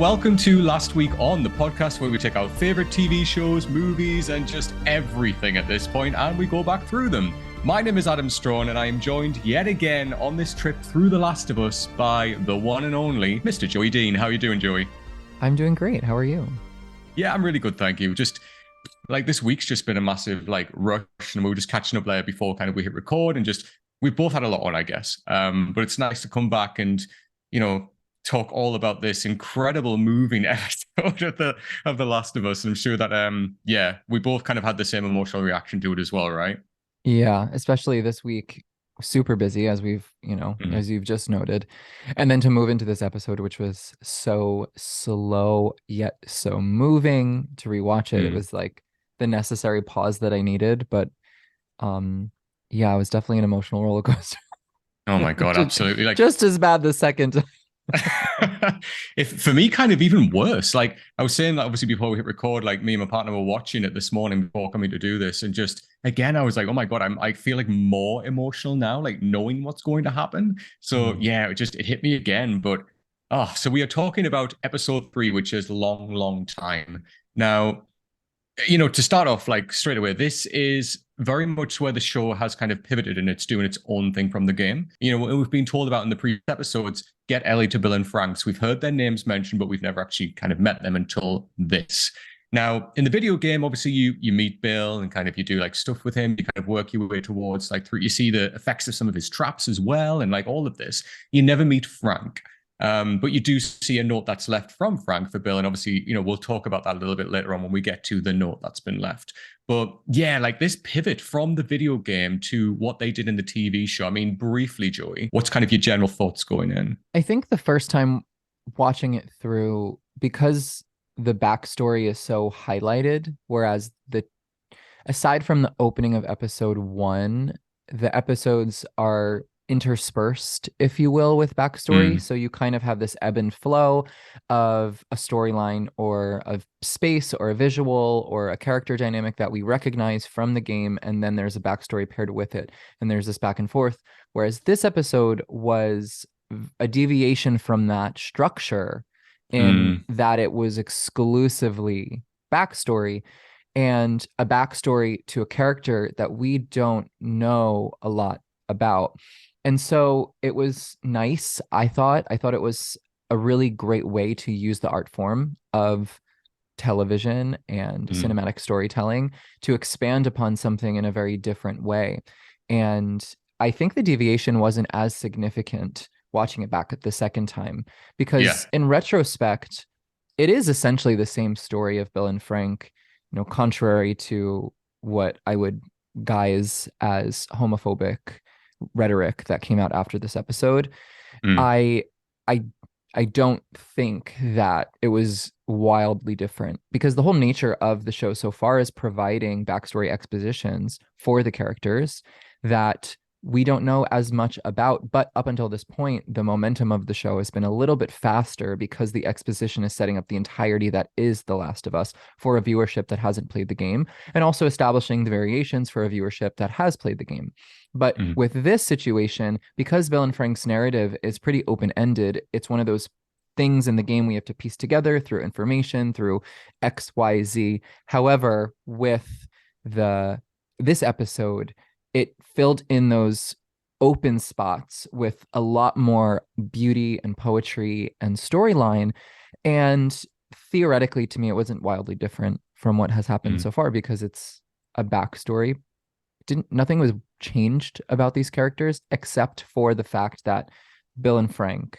welcome to Last Week On, the podcast where we take our favorite TV shows, movies, and just everything at this point, and we go back through them. My name is Adam Straughan, and I am joined yet again on this trip through The Last of Us by the one and only Mr. Joey Dean. How are you doing, Joey? I'm doing great. How are you? Yeah, I'm really good, thank you. Just like this week's just been a massive rush, and we were just catching up there before kind of we hit record, and just we've both had a lot on, I guess. But it's nice to come back and talk all about this incredible moving episode of the Last of Us. And I'm sure that we both kind of had the same emotional reaction to it as well, right? Yeah, especially this week, super busy as as you've just noted. And then to move into this episode, which was so slow yet so moving, to rewatch it, it was like the necessary pause that I needed. But it was definitely an emotional roller coaster. Oh my God, absolutely. Just as bad the second time. If for me, kind of even worse. Like I was saying that obviously before we hit record, like me and my partner were watching it this morning before coming to do this, and just again I was like, oh my God, I feel like more emotional now, like knowing what's going to happen. So it hit me again. But so we are talking about episode 3, which is long time now. To start off, like straight away, this is very much where the show has kind of pivoted and it's doing its own thing from the game. We've been told about in the previous episodes, get Ellie to Bill and Frank's. We've heard their names mentioned, but we've never actually kind of met them until this. Now, in the video game, obviously you meet Bill and kind of you do like stuff with him. You kind of work your way towards you see the effects of some of his traps as well, and like all of this. You never meet Frank. But you do see a note that's left from Frank for Bill. And obviously, we'll talk about that a little bit later on when we get to the note that's been left. But yeah, like this pivot from the video game to what they did in the TV show. I mean, briefly, Joey, what's kind of your general thoughts going in? I think the first time watching it through, because the backstory is so highlighted, whereas aside from the opening of episode 1, the episodes are interspersed, if you will, with backstory. So you kind of have this ebb and flow of a storyline or a space or a visual or a character dynamic that we recognize from the game, and then there's a backstory paired with it, and there's this back and forth. Whereas this episode was a deviation from that structure in that it was exclusively backstory, and a backstory to a character that we don't know a lot about. And so it was nice. I thought it was a really great way to use the art form of television and cinematic storytelling to expand upon something in a very different way. And I think the deviation wasn't as significant watching it back at the second time, because in retrospect, it is essentially the same story of Bill and Frank, contrary to what I would guise as homophobic rhetoric that came out after this episode. I don't think that it was wildly different, because the whole nature of the show so far is providing backstory expositions for the characters that we don't know as much about. But up until this point, the momentum of the show has been a little bit faster because the exposition is setting up the entirety that is The Last of Us for a viewership that hasn't played the game, and also establishing the variations for a viewership that has played the game. But with this situation, because Bill and Frank's narrative is pretty open-ended, it's one of those things in the game we have to piece together through information, through X, Y, Z. However, with this episode, it filled in those open spots with a lot more beauty and poetry and storyline. And theoretically, to me, it wasn't wildly different from what has happened so far, because it's a backstory. Nothing was changed about these characters except for the fact that Bill and Frank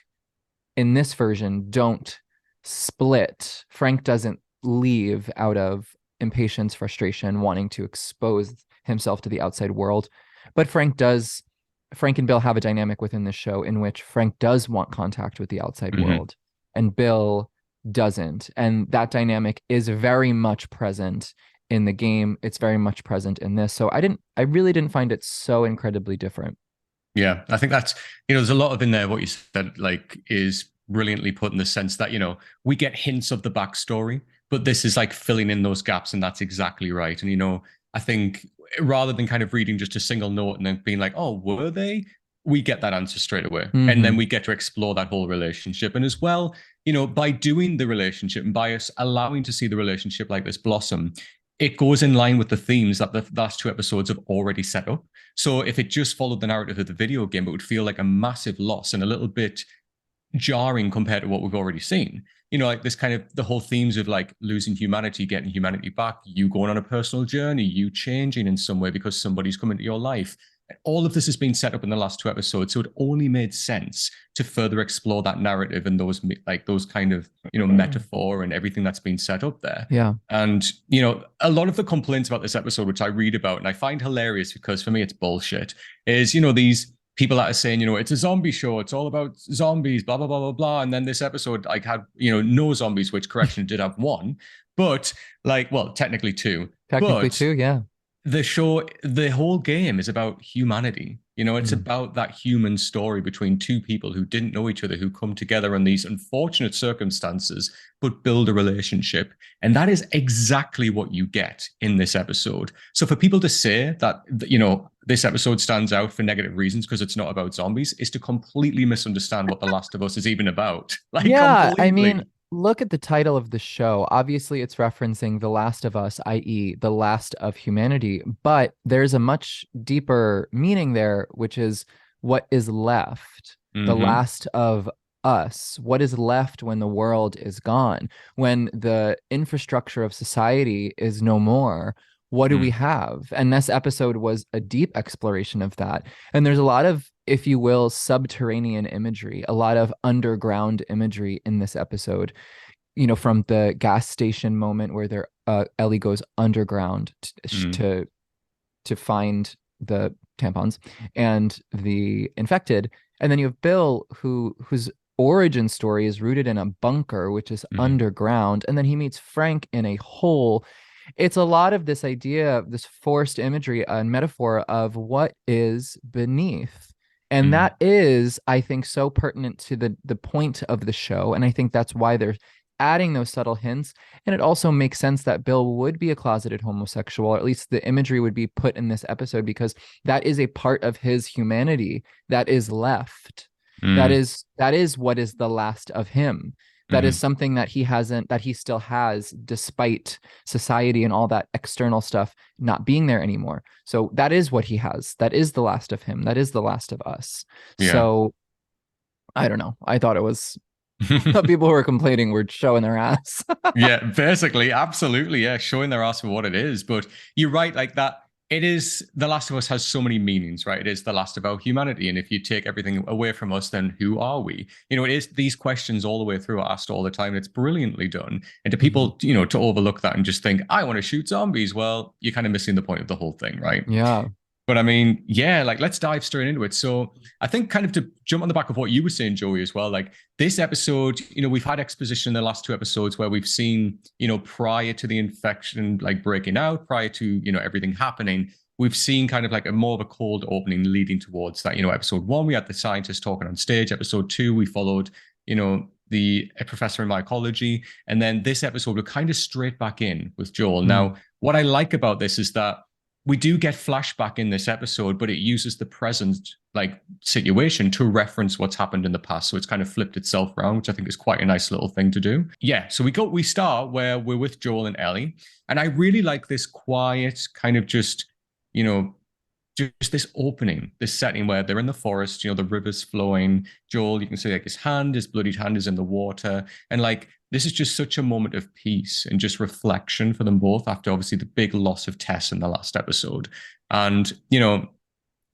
in this version don't split. Frank doesn't leave out of impatience, frustration, wanting to expose himself to the outside world. But Frank and Bill have a dynamic within the show in which Frank does want contact with the outside world and Bill doesn't. And that dynamic is very much present in the game. It's very much present in this. So I really didn't find it so incredibly different. Yeah, I think that's, there's a lot of in there what you said, is brilliantly put in the sense that, we get hints of the backstory, but this is like filling in those gaps, and that's exactly right. And, I think rather than kind of reading just a single note and then being like, oh, were they? we get that answer straight away. And then Mm-hmm. we get to explore that whole relationship. And as well, by doing the relationship and by us allowing to see the relationship like this blossom, it goes in line with the themes that the last two episodes have already set up. So if it just followed the narrative of the video game, it would feel like a massive loss and a little bit jarring compared to what we've already seen. Like this kind of the whole themes of like losing humanity, getting humanity back, you going on a personal journey, you changing in some way because somebody's come into your life. All of this has been set up in the last two episodes, so it only made sense to further explore that narrative and those kind of metaphor and everything that's been set up there. Yeah. And a lot of the complaints about this episode, which I read about and I find hilarious because for me it's bullshit, is these people that are saying, it's a zombie show, it's all about zombies, blah, blah, blah, blah, blah. And then this episode, like, had, no zombies, which correction did have one, but like, well, technically two. Technically But too, yeah. the whole game is about humanity. It's about that human story between two people who didn't know each other, who come together in these unfortunate circumstances, but build a relationship. And that is exactly what you get in this episode. So for people to say that, this episode stands out for negative reasons because it's not about zombies is to completely misunderstand what The Last of Us is even about. Like, Yeah, I completely. mean, look at the title of the show. Obviously, it's referencing The Last of Us, i.e., the last of humanity, but there's a much deeper meaning there, which is what is left, the Mm-hmm. last of us, what is left when the world is gone, when the infrastructure of society is no more. What do we Mm-hmm. have? And this episode was a deep exploration of that. And there's a lot of, if you will, subterranean imagery, a lot of underground imagery in this episode. From the gas station moment where Ellie goes underground to find the tampons and the infected, and then you have Bill whose origin story is rooted in a bunker which is Mm-hmm. underground, and then he meets Frank in a hole. It's a lot of this idea, this forced imagery and metaphor of what is beneath. And Mm-hmm. that is, I think, so pertinent to the point of the show. And I think that's why they're adding those subtle hints. And it also makes sense that Bill would be a closeted homosexual, or at least the imagery would be put in this episode, because that is a part of his humanity that is left. That is what is the last of him. That is Mm-hmm. something that he still has, despite society and all that external stuff not being there anymore. So that is what he has. That is the last of him. That is the last of us. Yeah. So I don't know. I thought people who were complaining were showing their ass. Yeah, basically, absolutely. Yeah, showing their ass for what it is. But you're right, like that. It is The Last of Us has so many meanings, right? It is the last of our humanity. And if you take everything away from us, then who are we? It is these questions all the way through are asked all the time. It's brilliantly done. And to people, to overlook that and just think, I want to shoot zombies, well, you're kind of missing the point of the whole thing, right? Yeah. But I mean, yeah, like let's dive straight into it. So I think kind of to jump on the back of what you were saying, Joey, as well, like this episode, we've had exposition in the last two episodes where we've seen, prior to the infection, like breaking out, prior to, everything happening, we've seen kind of like a more of a cold opening leading towards that. Episode one, we had the scientist talking on stage. Episode two, we followed, the professor in mycology. And then this episode, we're kind of straight back in with Joel. Now, what I like about this is that we do get flashback in this episode, but it uses the present like situation to reference what's happened in the past. So it's kind of flipped itself around, which I think is quite a nice little thing to do. Yeah. So we start where we're with Joel and Ellie. And I really like this quiet kind of just this opening, this setting where they're in the forest, the river's flowing. Joel, you can see like his bloodied hand is in the water. And like, this is just such a moment of peace and just reflection for them both after obviously the big loss of Tess in the last episode. And,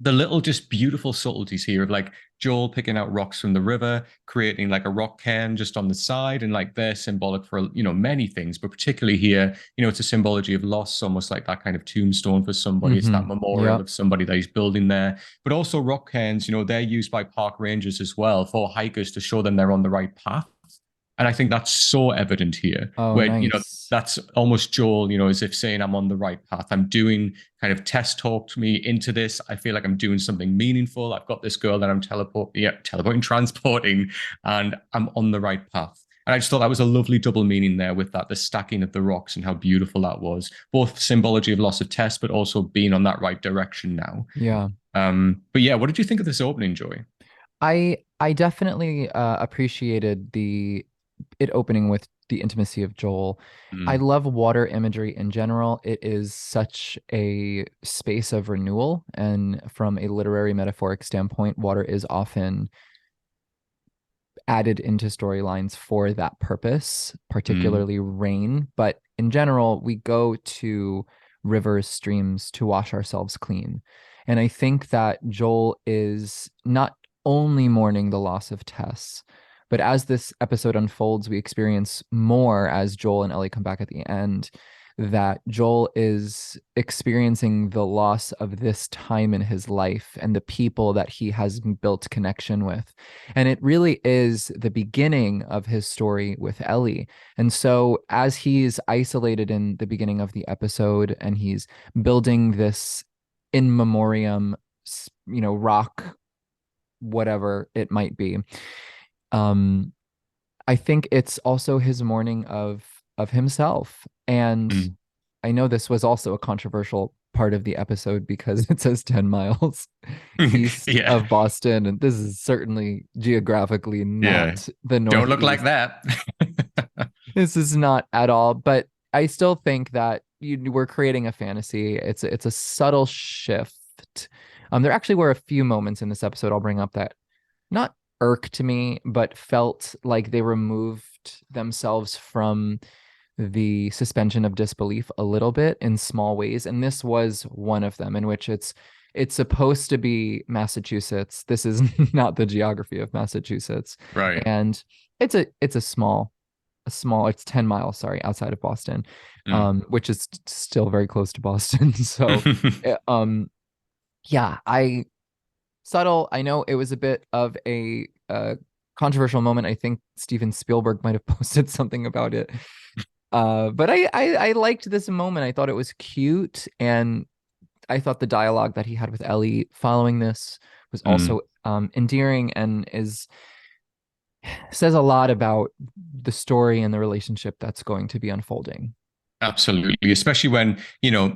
the little just beautiful subtleties here of like Joel picking out rocks from the river, creating like a rock cairn just on the side, and like they're symbolic for many things, but particularly here, it's a symbology of loss, almost like that kind of tombstone for somebody. It's that memorial of somebody that he's building there. But also rock cairns, they're used by park rangers as well for hikers to show them they're on the right path. And I think that's so evident here, Oh, where, nice. that's almost Joel, as if saying, I'm on the right path. I'm doing kind of Tess talked me into this. I feel like I'm doing something meaningful. I've got this girl that I'm transporting, and I'm on the right path. And I just thought that was a lovely double meaning there with that, the stacking of the rocks and how beautiful that was. Both symbology of loss of Tess, but also being on that right direction now. Yeah. But yeah, what did you think of this opening, Joy? I definitely appreciated the it opening with the intimacy of Joel. I Mm, love water imagery in general. It is such a space of renewal, and from a literary metaphoric standpoint, water is often added into storylines for that purpose, mm, particularly rain. But in general, we go to rivers, streams to wash ourselves clean. And I think that Joel is not only mourning the loss of Tess, but as this episode unfolds, we experience more as Joel and Ellie come back at the end that Joel is experiencing the loss of this time in his life and the people that he has built connection with. And it really is the beginning of his story with Ellie. And so, as he's isolated in the beginning of the episode and he's building this in memoriam, rock, whatever it might be, um, I think it's also his mourning of himself. And mm. I know this was also a controversial part of the episode because it says 10 miles east Yeah, of Boston. And this is certainly geographically yeah. not the Don't look like Northeast. that. This is not at all. But I still think that we're creating a fantasy. It's a subtle shift. There actually were a few moments in this episode I'll bring up that not irked me, but felt like they removed themselves from the suspension of disbelief a little bit in small ways. And this was one of them in which it's supposed to be Massachusetts. This is not the geography of Massachusetts. Right. And it's a small, it's 10 miles, sorry, outside of Boston, Mm. which is still very close to Boston. So yeah, I subtle. I know it was a bit of a controversial moment. I think Steven Spielberg might have posted something about it. But I liked this moment. I thought it was cute, and I thought the dialogue that he had with Ellie following this was Mm. also endearing and is says a lot about the story and the relationship that's going to be unfolding. Absolutely, especially when,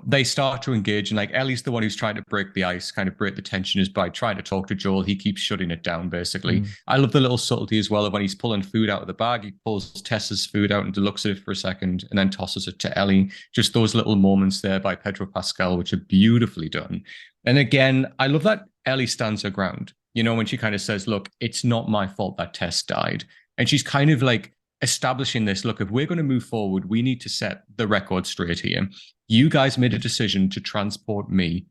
they start to engage and like Ellie's the one who's trying to break the ice, kind of break the tension is by trying to talk to Joel. He keeps shutting it down, basically. Mm, I love the little subtlety as well of when he's pulling food out of the bag, he pulls Tessa's food out and looks at it for a second and then tosses it to Ellie. Just those little moments there by Pedro Pascal, which are beautifully done. And again, I love that Ellie stands her ground. When she kind of says, look, it's not my fault that Tess died. And she's kind of like establishing this, look, if we're going to move forward, we need to set the record straight here. You guys made a decision to transport me.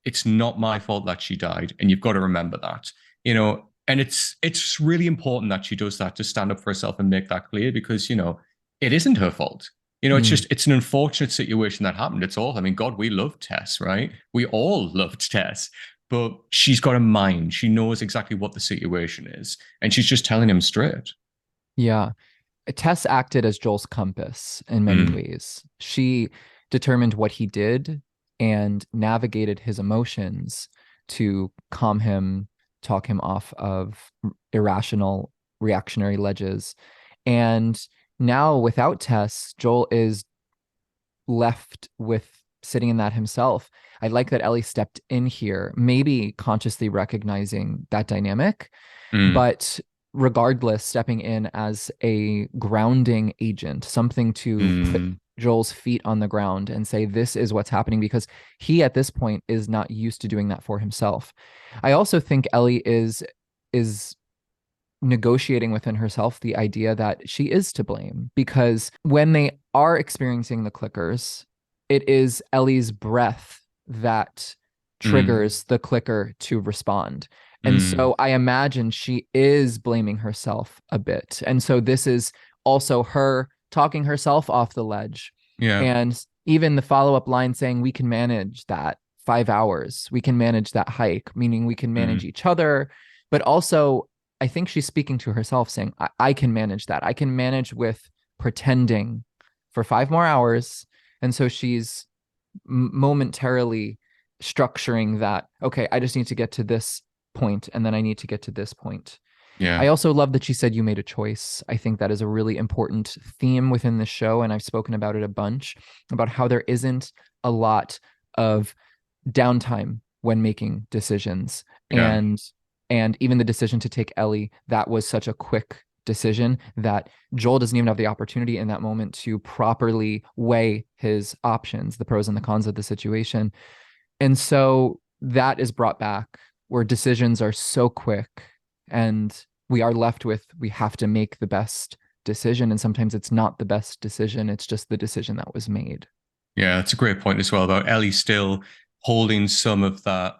It's not my fault that she died, and you've got to remember that. And it's really important that she does that, to stand up for herself and make that clear, because it isn't her fault. mm. It's an unfortunate situation that happened. It's all, I mean, God, we love Tess, right? We all loved Tess, but she's got a mind. She knows exactly what the situation is, and she's just telling him straight. Yeah. Tess acted as Joel's compass in many Mm, ways. She determined what he did and navigated his emotions to calm him, talk him off of irrational reactionary ledges. And now, without Tess, Joel is left with sitting in that himself. I like that Ellie stepped in here, maybe consciously recognizing that dynamic, mm, but regardless, stepping in as a grounding agent, something to put mm. Joel's feet on the ground and say, this is what's happening, because he at this point is not used to doing that for himself. I also think Ellie is negotiating within herself the idea that she is to blame, because when they are experiencing the clickers, it is Ellie's breath that Mm, triggers the clicker to respond. And mm, so I imagine she is blaming herself a bit. And so this is also her talking herself off the ledge. yeah. And even the follow up line saying, we can manage that 5 hours, we can manage that hike, meaning we can manage Mm, each other. But also, I think she's speaking to herself, saying, I can manage that. I can manage with pretending for 5 more hours. And so she's momentarily structuring that, okay, I just need to get to this point, and then I need to get to this point. Yeah. I also love that she said you made a choice. I think that is a really important theme within the show, and I've spoken about it a bunch, about how there isn't a lot of downtime when making decisions. Yeah. And even the decision to take Ellie, that was such a quick decision that Joel doesn't even have the opportunity in that moment to properly weigh his options, the pros and the cons of the situation. And so that is brought back where decisions are so quick, and we are left with, we have to make the best decision. And sometimes it's not the best decision, it's just the decision that was made. Yeah, that's a great point as well about Ellie still holding some of that,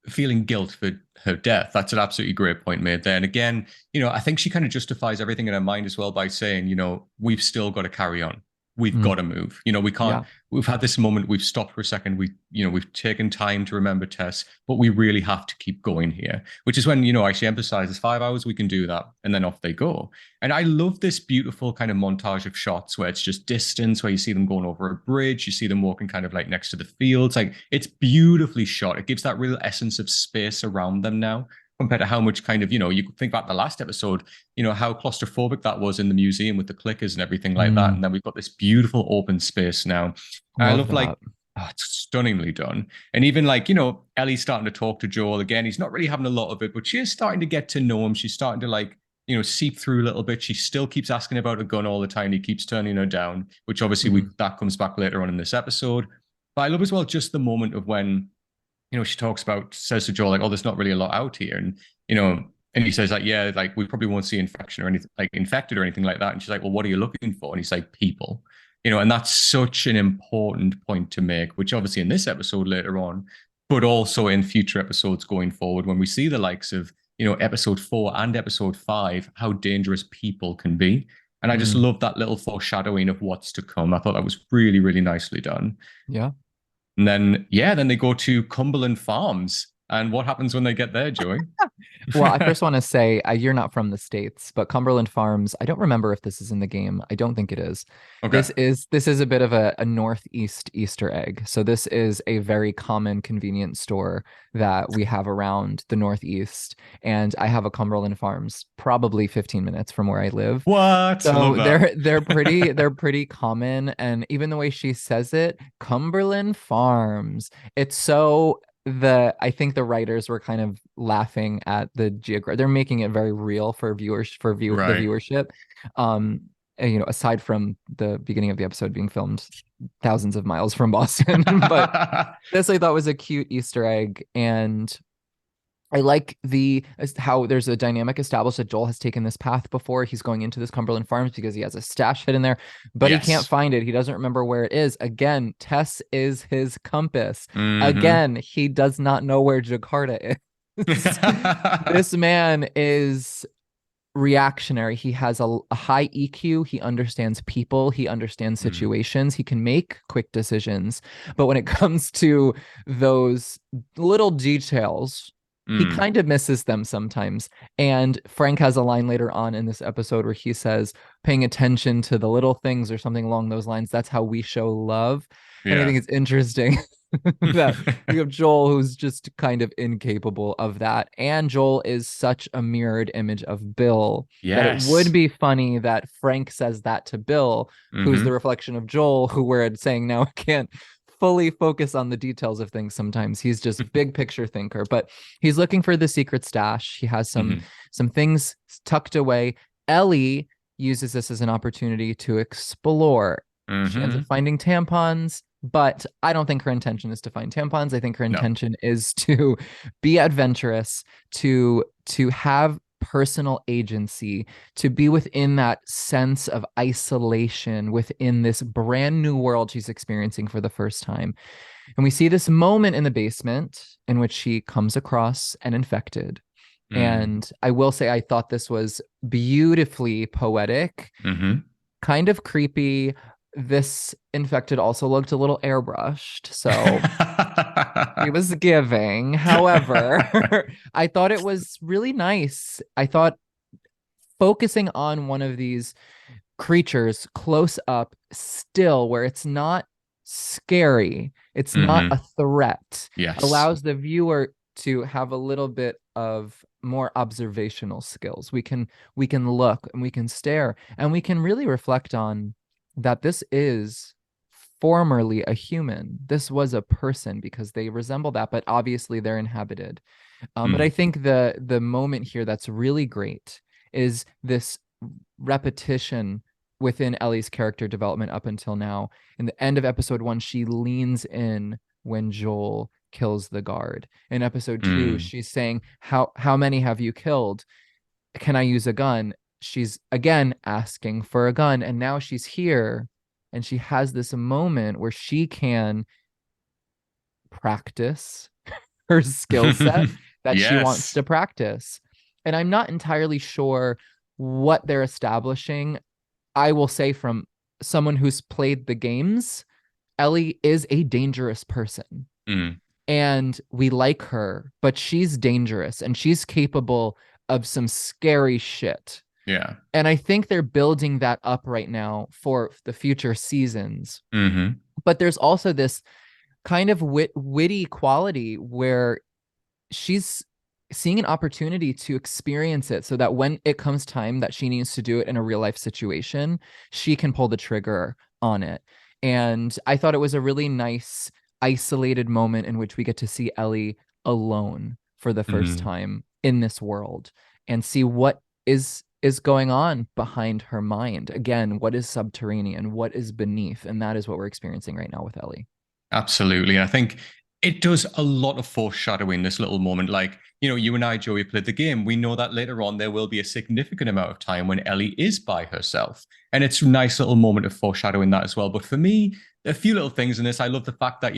feeling guilt for her death. That's an absolutely great point made there. And again, I think she kind of justifies everything in her mind as well by saying, we've still got to carry on. We've got Mm, to move. We can't, yeah. we've had this moment, we've stopped for a second. We've taken time to remember Tess, but we really have to keep going here, which is when, she emphasizes 5 hours, we can do that. And then off they go. And I love this beautiful kind of montage of shots where it's just distance, where you see them going over a bridge, you see them walking kind of like next to the fields. Like it's beautifully shot. It gives that real essence of space around them now, compared to how much kind of, you could think about the last episode, how claustrophobic that was in the museum with the clickers and everything like that. Mm, And then we've got this beautiful open space now. I love love like, that. oh, it's stunningly done. And even like, Ellie's starting to talk to Joel again. He's not really having a lot of it, but she is starting to get to know him. She's starting to like, seep through a little bit. She still keeps asking about a gun all the time. He keeps turning her down, which obviously Mm, that comes back later on in this episode. But I love as well just the moment of when she talks about, says to Joel, like, oh, there's not really a lot out here. And he says, like, yeah, like, we probably won't see infection or anything, like, infected or anything like that. And she's like, well, what are you looking for? And he's like, people, and that's such an important point to make, which obviously in this episode later on, but also in future episodes going forward, when we see the likes of, episode 4 and episode 5, how dangerous people can be. And I just mm, love that little foreshadowing of what's to come. I thought that was really, really nicely done. yeah. And then, yeah, then they go to Cumberland Farms. And what happens when they get there, Joey? Well, I first want to say you're not from the States, but Cumberland Farms, I don't remember if this is in the game. I don't think it is. Okay. This is a bit of a Northeast Easter egg. So this is a very common convenience store that we have around the Northeast. And I have a Cumberland Farms probably 15 minutes from where I live. What? I love So that. they're pretty common. And even the way she says it, Cumberland Farms, it's so I think the writers were kind of laughing at the geography. They're making it very real for viewers the Right. viewership. And, aside from the beginning of the episode being filmed thousands of miles from Boston, but this I thought was a cute Easter egg. And I like how there's a dynamic established that Joel has taken this path before. He's going into this Cumberland Farms because he has a stash hidden there, but he can't Yes. find it. He doesn't remember where it is. Again, Tess is his compass. Mm-hmm. Again, he does not know where Jakarta is. This man is reactionary. He has a high EQ. He understands people. He understands Mm. situations. He can make quick decisions. But when it comes to those little details, he Mm. kind of misses them sometimes. And Frank has a line later on in this episode where he says, paying attention to the little things or something along those lines. That's how we show love. And I Yeah. think it's interesting that we have Joel who's just kind of incapable of that. And Joel is such a mirrored image of Bill that it would Yes. be funny that Frank says that to Bill, who's the Mm-hmm. reflection of Joel, who we're saying now can't fully focus on the details of things sometimes. He's just big picture thinker, but he's looking for the secret stash. He has some Mm-hmm. some things tucked away. Ellie uses this as an opportunity to explore. She ends up Mm-hmm. finding tampons, but I don't think her intention is to find tampons. I think her No. intention is to be adventurous, to have personal agency, to be within that sense of isolation within this brand new world she's experiencing for the first time. And we see this moment in the basement in which she comes across an infected. Mm. And I will say, I thought this was beautifully poetic, Mm-hmm. kind of creepy. This infected also looked a little airbrushed. So he was giving. However, I thought it was really nice. I thought focusing on one of these creatures close up, still, where it's not scary, it's not Mm-hmm. a threat, Yes. allows the viewer to have a little bit of more observational skills. We can look and we can stare and we can really reflect on that this is formerly a human. This was a person because they resemble that, but obviously they're inhabited. But I Mm. think the moment here that's really great is this repetition within Ellie's character development up until now. In the end of episode 1, she leans in when Joel kills the guard. In episode 2, Mm. she's saying, how many have you killed? Can I use a gun? She's again asking for a gun, and now she's here and she has this moment where she can practice her skill set that she wants Yes. to practice. And I'm not entirely sure what they're establishing. I will say, from someone who's played the games, Ellie is a dangerous person. Mm. And we like her, but she's dangerous and she's capable of some scary shit. Yeah. And I think they're building that up right now for the future seasons. Mm-hmm. But there's also this kind of witty quality where she's seeing an opportunity to experience it so that when it comes time that she needs to do it in a real life situation, she can pull the trigger on it. And I thought it was a really nice isolated moment in which we get to see Ellie alone for the first Mm. time in this world and see what is going on behind her mind. Again, what is subterranean, what is beneath, and that is what we're experiencing right now with Ellie. Absolutely. And I think it does a lot of foreshadowing this little moment. Like, you and I, Joey, played the game. We know that later on there will be a significant amount of time when Ellie is by herself. And it's a nice little moment of foreshadowing that as well. But for me, a few little things in this. I love the fact that,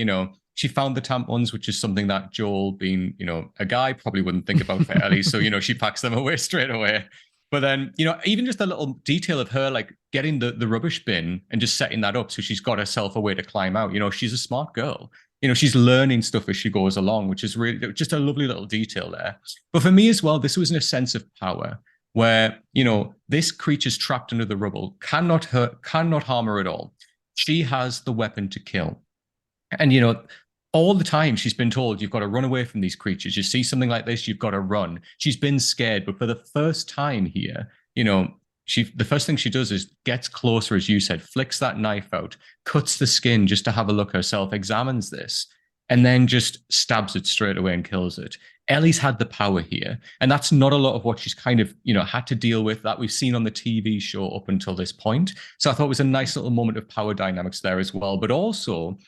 she found the tampons, which is something that Joel, being, a guy, probably wouldn't think about for Ellie. So, she packs them away straight away. But then, even just a little detail of her like getting the rubbish bin and just setting that up so she's got herself a way to climb out. She's a smart girl. She's learning stuff as she goes along, which is really just a lovely little detail there. But for me as well, this was in a sense of power where, this creature's trapped under the rubble, cannot hurt, cannot harm her at all. She has the weapon to kill. And, all the time she's been told you've got to run away from these creatures. You see something like this, you've got to run. She's been scared, but for the first time here, the first thing she does is gets closer, as you said, flicks that knife out, cuts the skin just to have a look herself, examines this, and then just stabs it straight away and kills it. Ellie's had the power here, and that's not a lot of what she's kind of, had to deal with that we've seen on the TV show up until this point. So I thought it was a nice little moment of power dynamics there as well, but also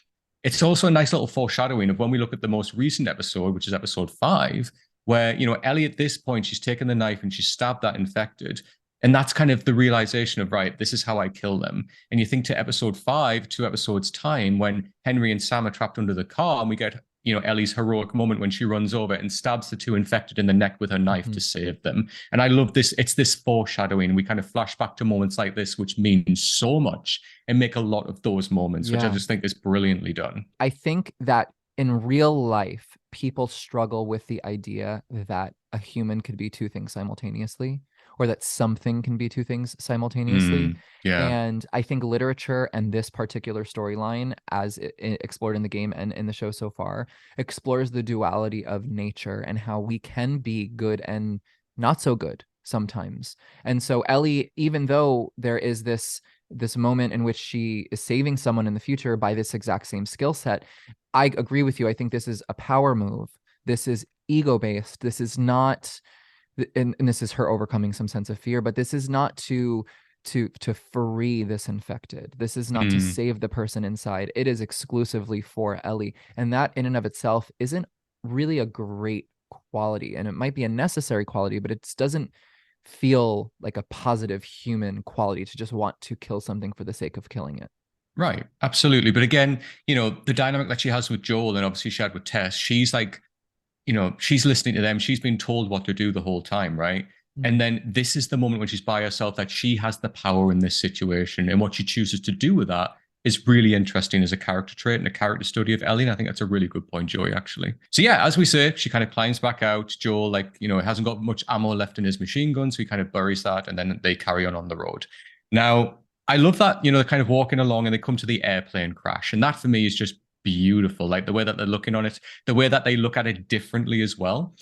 it's also a nice little foreshadowing of when we look at the most recent episode, which is episode 5, where, Ellie at this point, she's taken the knife and she's stabbed that infected. And that's kind of the realization of, right, this is how I kill them. And you think to episode 5, 2 episodes time, when Henry and Sam are trapped under the car and we get, Ellie's heroic moment when she runs over and stabs the 2 infected in the neck with her knife to save them. And I love this. It's this foreshadowing. We kind of flash back to moments like this, which mean so much and make a lot of those moments, which I just think is brilliantly done. I think that in real life, people struggle with the idea that a human could be two things simultaneously, or that something can be two things simultaneously. Yeah. And I think literature and this particular storyline, as explored in the game and in the show so far, explores the duality of nature and how we can be good and not so good sometimes. And so Ellie, even though there is this moment in which she is saving someone in the future by this exact same skill set, I agree with you. I think this is a power move. This is ego-based. This is not, and this is her overcoming some sense of fear, but this is not to free this infected. This is not to save the person inside. It is exclusively for Ellie. And that in and of itself isn't really a great quality. And it might be a necessary quality, but it doesn't feel like a positive human quality to just want to kill something for the sake of killing it. Right. Absolutely. But again, the dynamic that she has with Joel and obviously she had with Tess, she's like, she's listening to them. She's been told what to do the whole time, right? And then this is the moment when she's by herself that she has the power in this situation. And what she chooses to do with that is really interesting as a character trait and a character study of Ellie. And I think that's a really good point, Joey, actually. So yeah, as we say, she kind of climbs back out. Joel, hasn't got much ammo left in his machine gun, so he kind of buries that, and then they carry on the road. Now, I love that, they're kind of walking along and they come to the airplane crash. And that for me is just beautiful. Like the way that they're looking on it, the way that they look at it differently as well.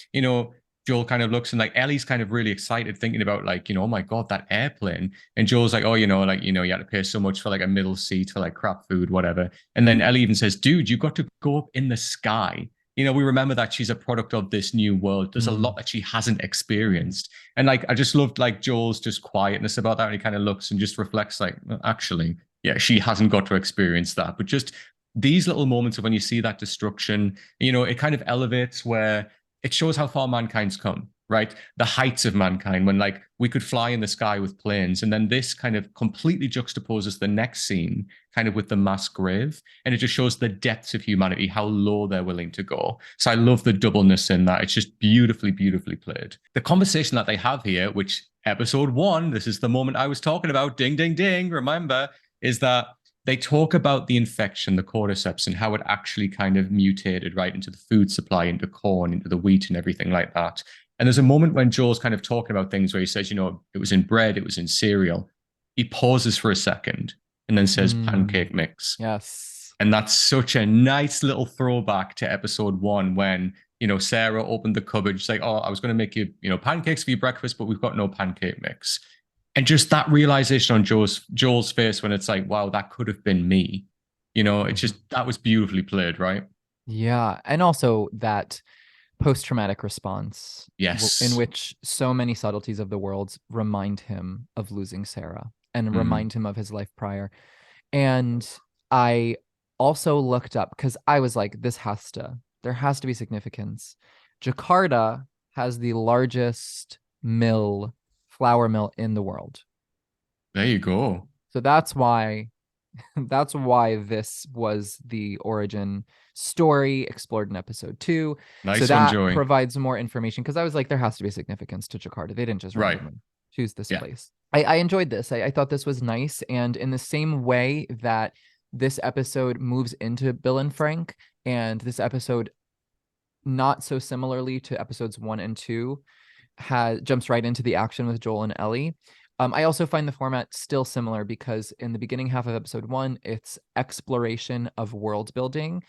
Joel kind of looks and like Ellie's kind of really excited, thinking about like, oh my God, that airplane. And Joel's like, oh, like, you had to pay so much for like a middle seat for like crap food, whatever. And then Ellie even says, dude, you got to go up in the sky. We remember that she's a product of this new world. There's a lot that she hasn't experienced. And like, I just loved like Joel's just quietness about that. And he kind of looks and just reflects like, well, actually, yeah, she hasn't got to experience that. But just these little moments of when you see that destruction, it kind of elevates where it shows how far mankind's come, right? The heights of mankind when like we could fly in the sky with planes. And then this kind of completely juxtaposes the next scene kind of with the mass grave. And it just shows the depths of humanity, how low they're willing to go. So I love the doubleness in that. It's just beautifully, beautifully played. The conversation that they have here, which episode 1, this is the moment I was talking about, ding, ding, ding, remember, is that they talk about the infection, the cordyceps, and how it actually kind of mutated right into the food supply, into corn, into the wheat, and everything like that. And there's a moment when Joel's kind of talking about things where he says, it was in bread, it was in cereal. He pauses for a second and then says pancake mix. Yes. And that's such a nice little throwback to episode 1 when, Sarah opened the cupboard. She's like, oh, I was going to make you, pancakes for your breakfast, but we've got no pancake mix. And just that realization on Joel's face when it's like, wow, that could have been me. It's just, that was beautifully played, right? Yeah. And also that post-traumatic response, Yes, in which so many subtleties of the world remind him of losing Sarah and remind him of his life prior. And I also looked up because I was like, there has to be significance. Jakarta has the largest flour mill in the world. There you go. So that's why this was the origin story explored in episode 2. Nice so one, that Joey. provides more information because I was like, there has to be significance to Jakarta. They didn't just randomly choose this place. I enjoyed this. I thought this was nice. And in the same way that this episode moves into Bill and Frank, and this episode, not so similarly to episodes 1 and 2, jumps right into the action with Joel and Ellie. I also find the format still similar because in the beginning half of episode 1, it's exploration of world building.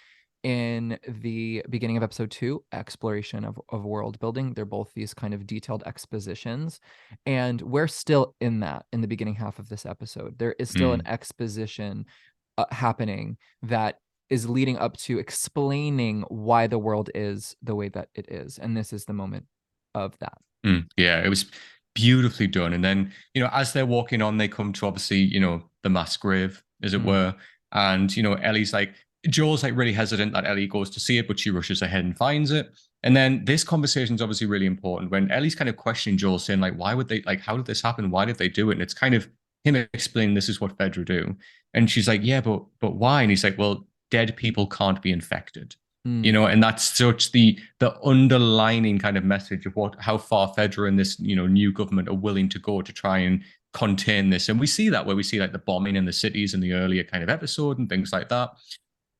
In the beginning of episode 2, exploration of world building. They're both these kind of detailed expositions. And we're still in the beginning half of this episode. There is still an exposition happening that is leading up to explaining why the world is the way that it is. And this is the moment of that. Yeah, it was beautifully done. And then, as they're walking on, they come to obviously, the mass grave, as it were. And, Ellie's like, Joel's like really hesitant that Ellie goes to see it, but she rushes ahead and finds it. And then this conversation is obviously really important when Ellie's kind of questioning Joel, saying like, why would they, like, how did this happen? Why did they do it? And it's kind of him explaining this is what Fedra do. And she's like, yeah, but why? And he's like, well, dead people can't be infected. And that's such the underlining kind of message of how far Fedra and this, new government are willing to go to try and contain this. And we see that where we see like the bombing in the cities in the earlier kind of episode and things like that.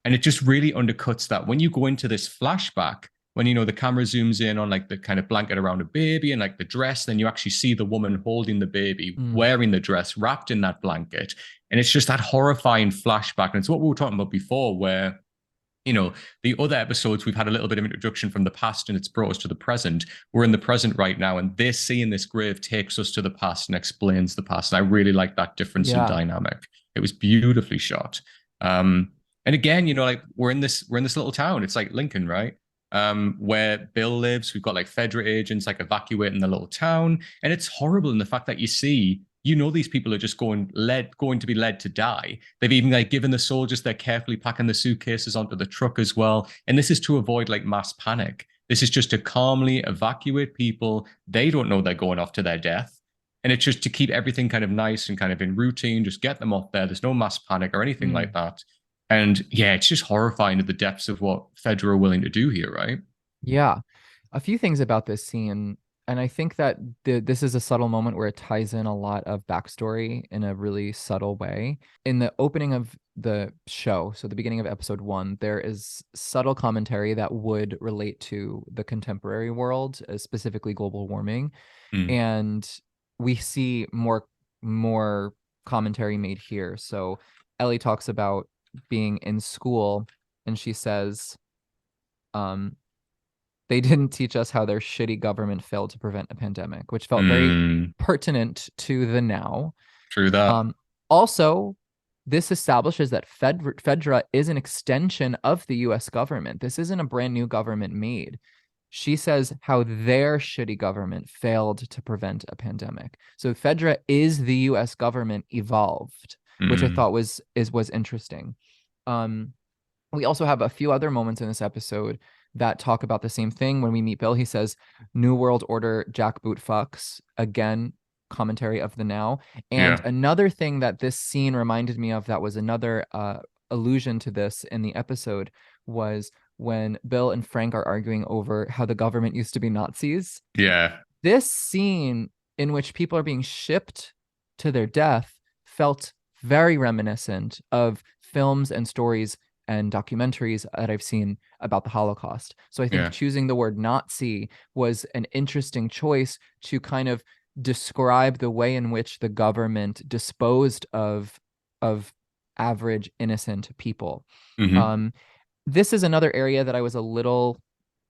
And it just really undercuts that when you go into this flashback, when, the camera zooms in on like the kind of blanket around a baby and like the dress, then you actually see the woman holding the baby, wearing the dress, wrapped in that blanket. And it's just that horrifying flashback. And it's what we were talking about before, where the other episodes, we've had a little bit of introduction from the past and it's brought us to the present. We're in the present right now. And this seeing this grave takes us to the past and explains the past. And I really like that difference in dynamic. It was beautifully shot. And again, like we're in this little town. It's like Lincoln, right? Where Bill lives. We've got like Fedra agents like evacuating the little town. And it's horrible in the fact that you see these people are just going to be led to die. They've even like given the soldiers, they're carefully packing the suitcases onto the truck as well. And this is to avoid like mass panic. This is just to calmly evacuate people. They don't know they're going off to their death. And it's just to keep everything kind of nice and kind of in routine, just get them off there. There's no mass panic or anything like that. And yeah, it's just horrifying to the depths of what Fedra are willing to do here, right? Yeah. A few things about this scene. And I think that this is a subtle moment where it ties in a lot of backstory in a really subtle way. In the opening of the show, so the beginning of episode 1, there is subtle commentary that would relate to the contemporary world, specifically global warming. And we see more commentary made here. So Ellie talks about being in school and she says, they didn't teach us how their shitty government failed to prevent a pandemic, which felt very Mm, pertinent to the now. true that. Also, this establishes that Fedra is an extension of the US government. This isn't a brand new government made. She says how their shitty government failed to prevent a pandemic. So Fedra is the US government evolved, which I Mm, thought was interesting. We also have a few other moments in this episode that talk about the same thing. When we meet Bill, he says, New World Order, jackboot fucks. Again, commentary of the now. And yeah. another thing that this scene reminded me of that was another allusion to this in the episode was when Bill and Frank are arguing over how the government used to be Nazis. Yeah. This scene in which people are being shipped to their death felt very reminiscent of films and stories and documentaries that I've seen about the Holocaust. So I think Yeah. choosing the word Nazi was an interesting choice to kind of describe the way in which the government disposed of average innocent people. Hmm. This is another area that I was a little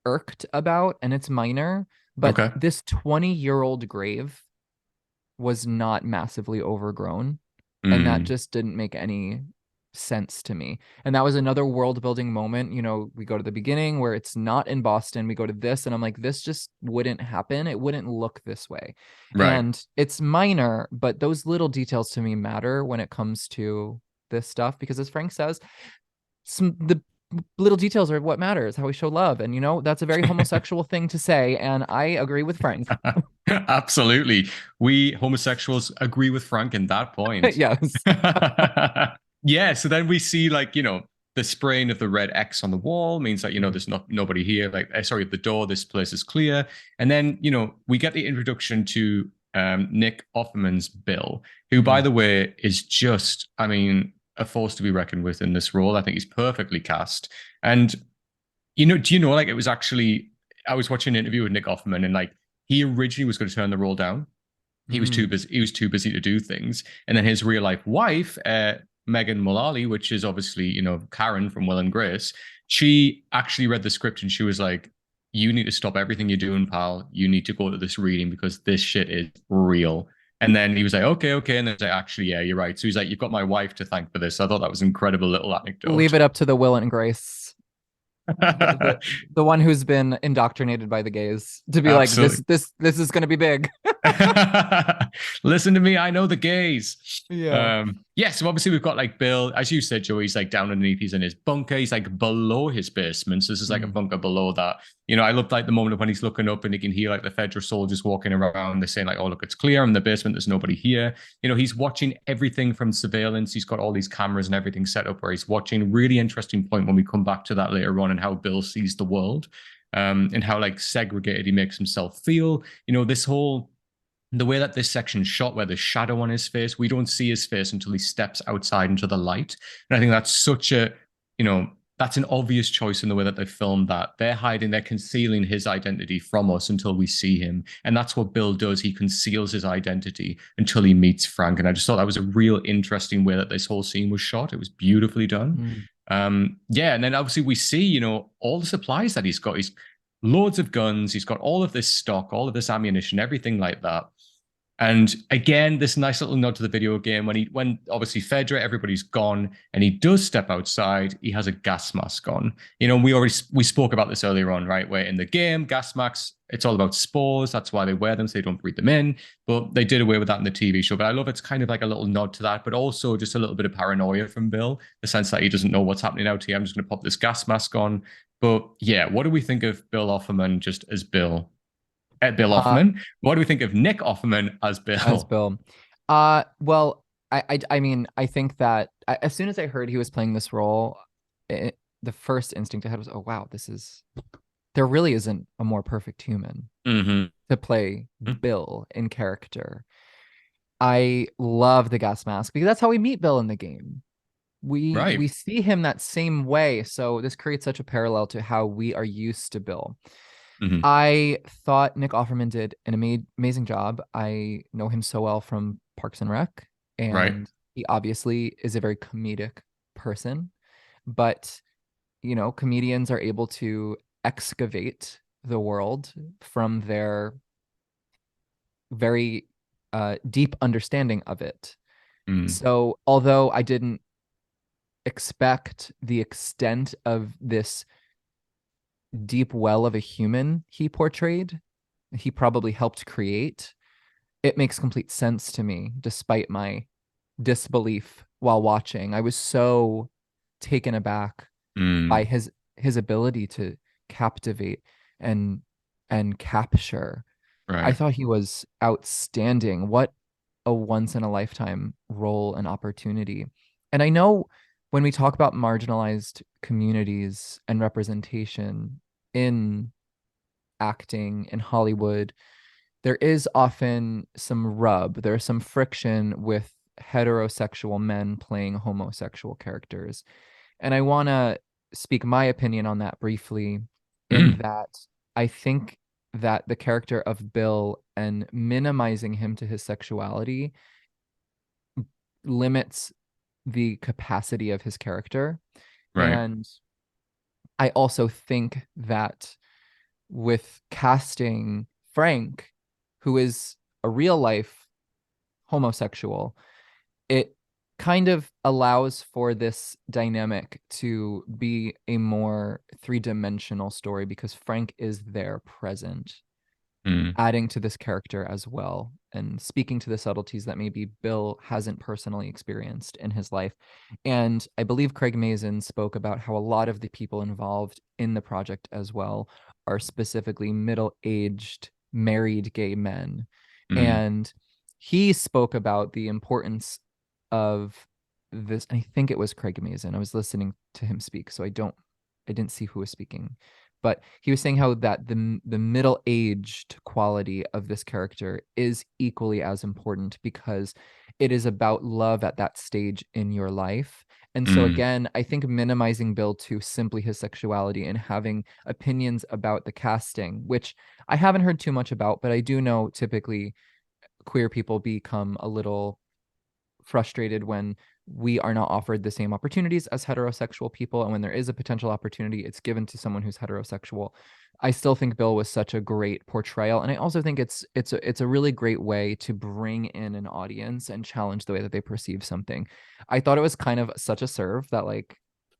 irked about, and it's minor, but Okay. this 20-year-old grave was not massively overgrown, and that Mm, just didn't make any sense to me. And that was another world building moment. You know, we go to the beginning where it's not in Boston, we go to this, and I'm like, this just wouldn't happen. It wouldn't look this way. right. And it's minor, but those little details to me matter when it comes to this stuff, because as Frank says, the little details are what matters, how we show love. And, you know, that's a very homosexual thing to say. And I agree with Frank. Absolutely. We homosexuals agree with Frank in that point. Yes. Yeah, so then we see like, the spraying of the red X on the wall means that, Mhm. there's not nobody here. Like, sorry, at the door, this place is clear. And then, we get the introduction to Nick Offerman's Bill, who, by Mhm. the way, is just, I mean, a force to be reckoned with in this role. I think he's perfectly cast. And do you know, like it was actually, I was watching an interview with Nick Offerman and like he originally was going to turn the role down. He was too Mm. busy. He was too busy to do things. And then his real life wife, Megan Mullally, which is obviously, Karen from Will and Grace, she actually read the script and she was like, you need to stop everything you're doing, pal. You need to go to this reading because this shit is real. And then he was like, okay, okay. And then he's like, actually, yeah, you're right. So he's like, you've got my wife to thank for this. I thought that was an incredible little Leave anecdote. it up to the Will and Grace, the one who's been indoctrinated by the gays to be like, Absolutely. this is going to be big. Listen to me, I know the gays. Yeah. Yeah, so obviously we've got like Bill, as you said, Joe, he's like down underneath, he's in his bunker, he's like below his basement. So this is like a Mm. bunker below that. I loved like the moment when he's looking up and he can hear like the federal soldiers walking around. They're saying, like, oh, look, it's clear. I'm in the basement, there's nobody here. He's watching everything from surveillance. He's got all these cameras and everything set up where he's watching. Really interesting point when we come back to that later on and how Bill sees the world. And how like segregated he makes himself feel. This whole the way that this section's shot, where there's shadow on his face, we don't see his face until he steps outside into the light. And I think that's such a, that's an obvious choice in the way that they filmed that. They're concealing his identity from us until we see him. And that's what Bill does. He conceals his identity until he meets Frank. And I just thought that was a real interesting way that this whole scene was shot. It was beautifully done. Mm. Yeah. And then obviously we see, all the supplies that he's got. He's loads of guns. He's got all of this stock, all of this ammunition, everything like that. And again, this nice little nod to the video game when obviously Fedra, everybody's gone, and he does step outside, he has a gas mask on. We spoke about this earlier on, right? Where in the game, gas masks, it's all about spores. That's why they wear them, so they don't breathe them in. But they did away with that in the TV show. But I love it's kind of like a little nod to that, but also just a little bit of paranoia from Bill, the sense that he doesn't know what's happening out here. I'm just going to pop this gas mask on. But yeah, what do we think of Bill Offerman just as Bill? Bill Uh, Offerman. What do we think of Nick Offerman as as Bill? Bill. Well, I mean, I think that as soon as I heard he was playing this role, the first instinct I had was, oh wow, there really isn't a more perfect human Mm-hmm. to play Bill in character. I love the gas mask because that's how we meet Bill in the game. We Right. see him that same way, so this creates such a parallel to how we are used to Bill. Mm-hmm. I thought Nick Offerman did an amazing job. I know him so well from Parks and Rec, Right. and he obviously is a very comedic person. But, comedians are able to excavate the world from their very deep understanding of it. Mm, So, although I didn't expect the extent of this deep well of a human he portrayed, he probably helped create, it makes complete sense to me, despite my disbelief while watching. I was so taken aback by mm, his ability to captivate and capture. I right. thought he was outstanding. What a once in a lifetime role and opportunity. And I know when we talk about marginalized communities and representation in acting in Hollywood, there is often some rub, there's some friction with heterosexual men playing homosexual characters. And I want to speak my opinion on that briefly, in Mm, that I think that the character of Bill and minimizing him to his sexuality limits the capacity of his character. right. And I also think that with casting Frank, who is a real life homosexual, it kind of allows for this dynamic to be a more three-dimensional story because Frank is there present, Mm, adding to this character as well and speaking to the subtleties that maybe Bill hasn't personally experienced in his life. And I believe Craig Mazin spoke about how a lot of the people involved in the project as well are specifically middle-aged married gay men. mm. And he spoke about the importance of this. I think it was Craig Mazin. I was listening to him speak, so I didn't see who was speaking, but he was saying how that the middle-aged quality of this character is equally as important because it is about love at that stage in your life. And so Mm, again, I think minimizing Bill to simply his sexuality and having opinions about the casting, which I haven't heard too much about, but I do know typically queer people become a little frustrated when we are not offered the same opportunities as heterosexual people, and when there is a potential opportunity, it's given to someone who's heterosexual. I still think Bill was such a great portrayal, and I also think it's a really great way to bring in an audience and challenge the way that they perceive something. I thought it was kind of such a serve that like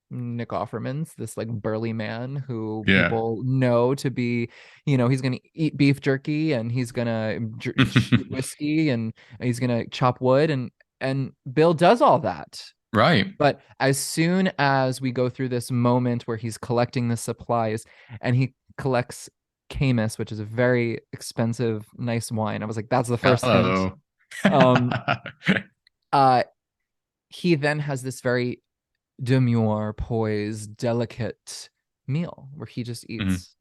Nick Offerman's this like burly man who yeah. people know to be, he's gonna eat beef jerky and he's gonna shoot whiskey and he's gonna chop wood, and Bill does all that. Right. But as soon as we go through this moment where he's collecting the supplies and he collects Camus, which is a very expensive, nice wine, I was like, that's the first hint. Hello. Um, uh, he then has this very demure, poised, delicate meal where he just Mm, eats.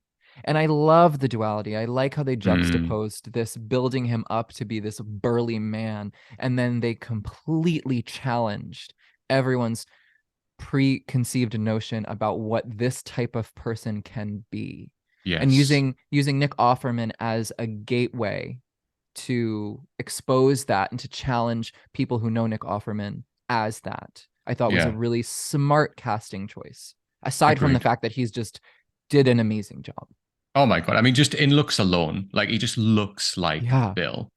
And I love the duality. I like how they mm, juxtaposed this, building him up to be this burly man, and then they completely challenged everyone's preconceived notion about what this type of person can be. And yes. using Nick Offerman as a gateway to expose that and to challenge people who know Nick Offerman as that, I thought was a Yeah. really smart casting choice, aside from the Agreed. fact that he's just did an amazing job. Oh my God. I mean, just in looks alone, like he just looks like Yeah. Bill.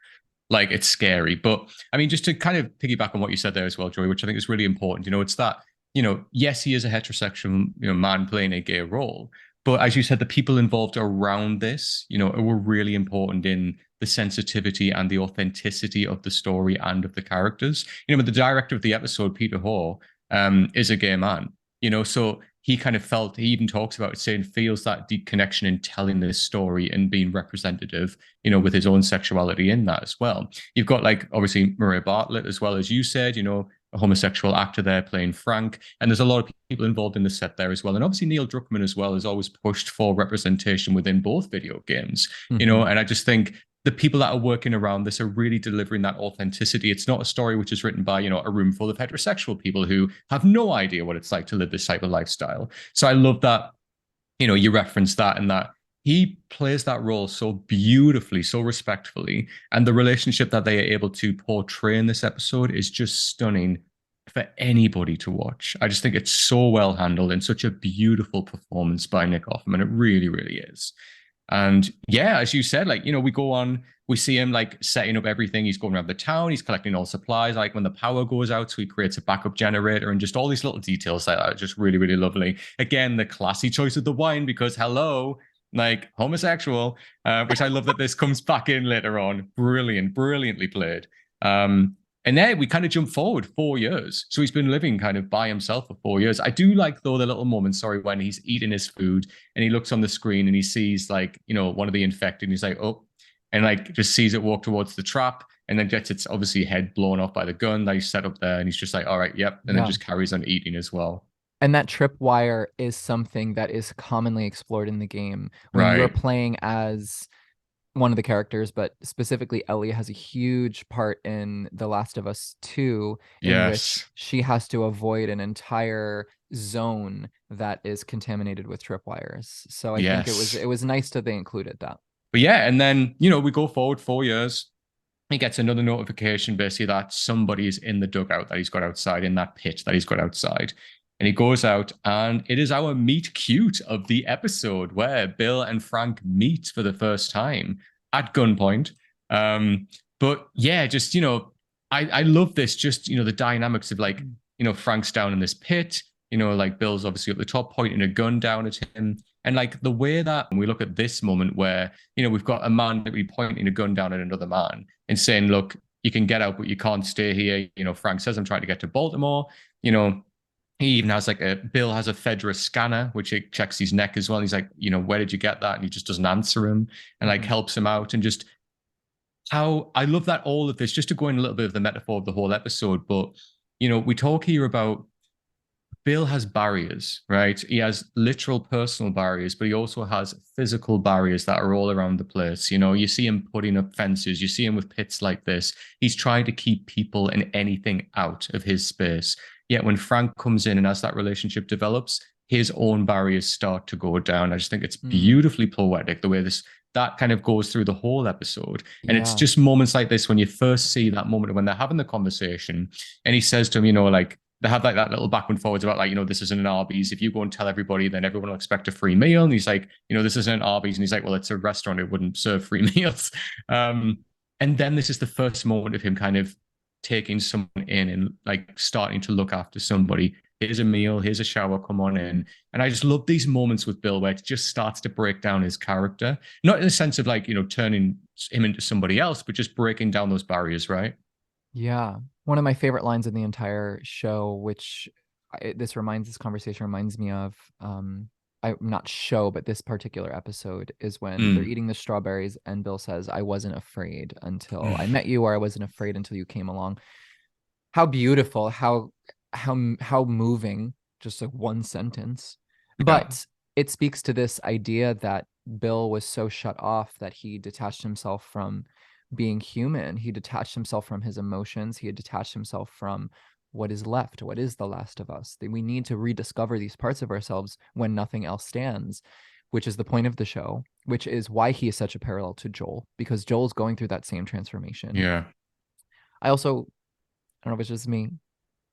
Like it's scary. But I mean, just to kind of piggyback on what you said there as well, Joey, which I think is really important. It's that, yes, he is a heterosexual, man playing a gay role. But as you said, the people involved around this, were really important in the sensitivity and the authenticity of the story and of the characters. But the director of the episode, Peter Hoare, is a gay man, so he kind of felt, he even talks about it, saying feels that deep connection in telling this story and being representative, with his own sexuality in that as well. You've got like obviously Maria Bartlett as well, as you said, a homosexual actor there playing Frank. And there's a lot of people involved in the set there as well. And obviously Neil Druckmann as well has always pushed for representation within both video games, Mm-hmm. and I just think the people that are working around this are really delivering that authenticity. It's not a story which is written by, a room full of heterosexual people who have no idea what it's like to live this type of lifestyle. So I love that, you reference that, and that he plays that role so beautifully, so respectfully. And the relationship that they are able to portray in this episode is just stunning for anybody to watch. I just think it's so well handled and such a beautiful performance by Nick Offerman. It really, really is. And yeah, as you said, like, we go on, we see him like setting up everything. He's going around the town, he's collecting all supplies, like when the power goes out, so he creates a backup generator and just all these little details that are just really, really lovely. Again, the classy choice of the wine because hello, like homosexual, which I love that this comes back in later on. Brilliant, brilliantly played. And then we kind of jump forward 4 years. So he's been living kind of by himself for 4 years. I do like, though, the little moment, sorry, when he's eating his food and he looks on the screen and he sees, like, one of the infected and he's like, oh, and like just sees it walk towards the trap and then gets its obviously head blown off by the gun that he's set up there. And he's just like, all right, yep. And then Yeah. just carries on eating as well. And that tripwire is something that is commonly explored in the game when you're Right. playing as one of the characters, but specifically Ellie has a huge part in The Last of Us 2, in which Yes. she has to avoid an entire zone that is contaminated with tripwires. So I think Yes. it was nice that they included that. But yeah, and then, we go forward 4 years. He gets another notification basically that somebody is in the dugout that he's got outside, in that pit that he's got outside. And he goes out, and it is our meet cute of the episode where Bill and Frank meet for the first time at gunpoint. But yeah, just, I love this, just, the dynamics of like, Frank's down in this pit, like Bill's obviously at the top pointing a gun down at him. And like the way that when we look at this moment where, we've got a man that be pointing a gun down at another man and saying, look, you can get out, but you can't stay here. Frank says, I'm trying to get to Baltimore. He even has Bill has a Fedra scanner, which it checks his neck as well. And he's like, where did you get that? And he just doesn't answer him and like helps him out. And just how I love that all of this, just to go in a little bit of the metaphor of the whole episode. But, we talk here about Bill has barriers, right? He has literal personal barriers, but he also has physical barriers that are all around the place. You see him putting up fences, you see him with pits like this. He's trying to keep people and anything out of his space. Yet when Frank comes in and as that relationship develops, his own barriers start to go down. I just think it's beautifully poetic the way that kind of goes through the whole episode. And it's just moments like this when you first see that moment when they're having the conversation and he says to him, like, they have like that little back and forwards about like, this isn't an Arby's. If you go and tell everybody, then everyone will expect a free meal. And he's like, this isn't an Arby's. And he's like, well, it's a restaurant. It wouldn't serve free meals. And then this is the first moment of him kind of taking someone in and like starting to look after somebody. Here's a meal, here's a shower, come on in. And I just love these moments with Bill where it just starts to break down his character. Not in the sense of like, turning him into somebody else, but just breaking down those barriers, right? Yeah. One of my favorite lines in the entire show, which this conversation reminds me of, I'm not show, but this particular episode is when they're eating the strawberries and Bill says, I wasn't afraid until I met you, or I wasn't afraid until you came along. How beautiful, how moving, just like one sentence. But it speaks to this idea that Bill was so shut off that he detached himself from being human. He detached himself from his emotions. He had detached himself from what is left, what is the Last of Us. We need to rediscover these parts of ourselves when nothing else stands, which is the point of the show, which is why he is such a parallel to Joel, because Joel's going through that same transformation. Yeah. I don't know if it's just me,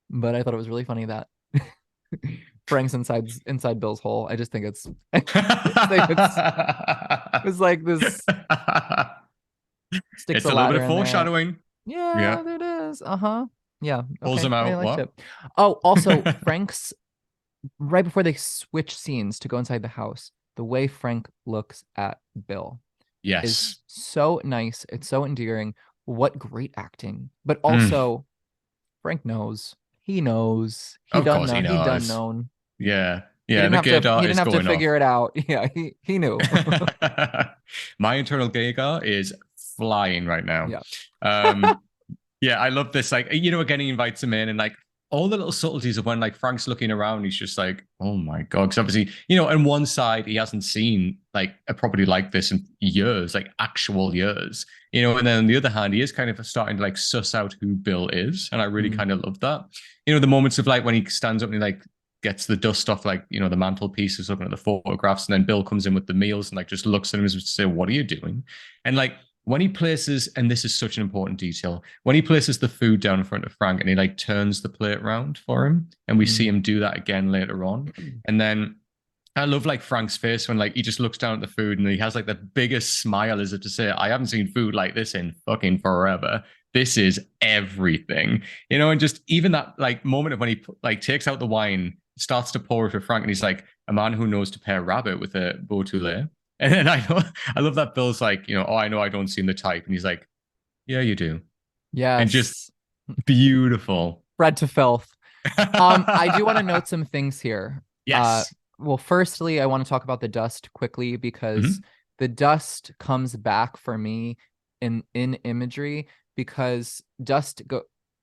but I thought it was really funny that Frank's inside Bill's hole. I just think it's like this. It's a little bit of foreshadowing. Yeah, it is. Yeah. Pulls him out. I liked it. Oh, also Frank's right before they switch scenes to go inside the house, the way Frank looks at Bill is so nice. It's so endearing. What great acting. But also Frank knows. He knows. He done known. Yeah. Yeah. He didn't have to figure it out. Yeah, he knew. My internal Gagar is flying right now. Yeah. Yeah, I love this. Like, again, he invites him in and like all the little subtleties of when like Frank's looking around, he's just like, oh my God. Because obviously, on one side, he hasn't seen like a property like this in years, like actual years, and then on the other hand, he is kind of starting to like suss out who Bill is. And I really kind of love that. The moments of like when he stands up and he like gets the dust off, like, the mantelpiece, is looking at the photographs, and then Bill comes in with the meals and like just looks at him and say, what are you doing? And like, when he places, and this is such an important detail, when he places the food down in front of Frank and he like turns the plate around for him, and we see him do that again later on. And then I love like Frank's face when like he just looks down at the food and he has like the biggest smile as if to say, I haven't seen food like this in fucking forever. This is everything. And just even that like moment of when he like takes out the wine, starts to pour it for Frank, and he's like, a man who knows to pair rabbit with a Beaujolais. And then I love that Bill's like, oh, I know I don't seem the type. And he's like, yeah, you do. And just Yes. beautiful. Bred to filth. I do want to note some things here. Yes. Well, firstly, I want to talk about the dust quickly because Mhm. the dust comes back for me in imagery because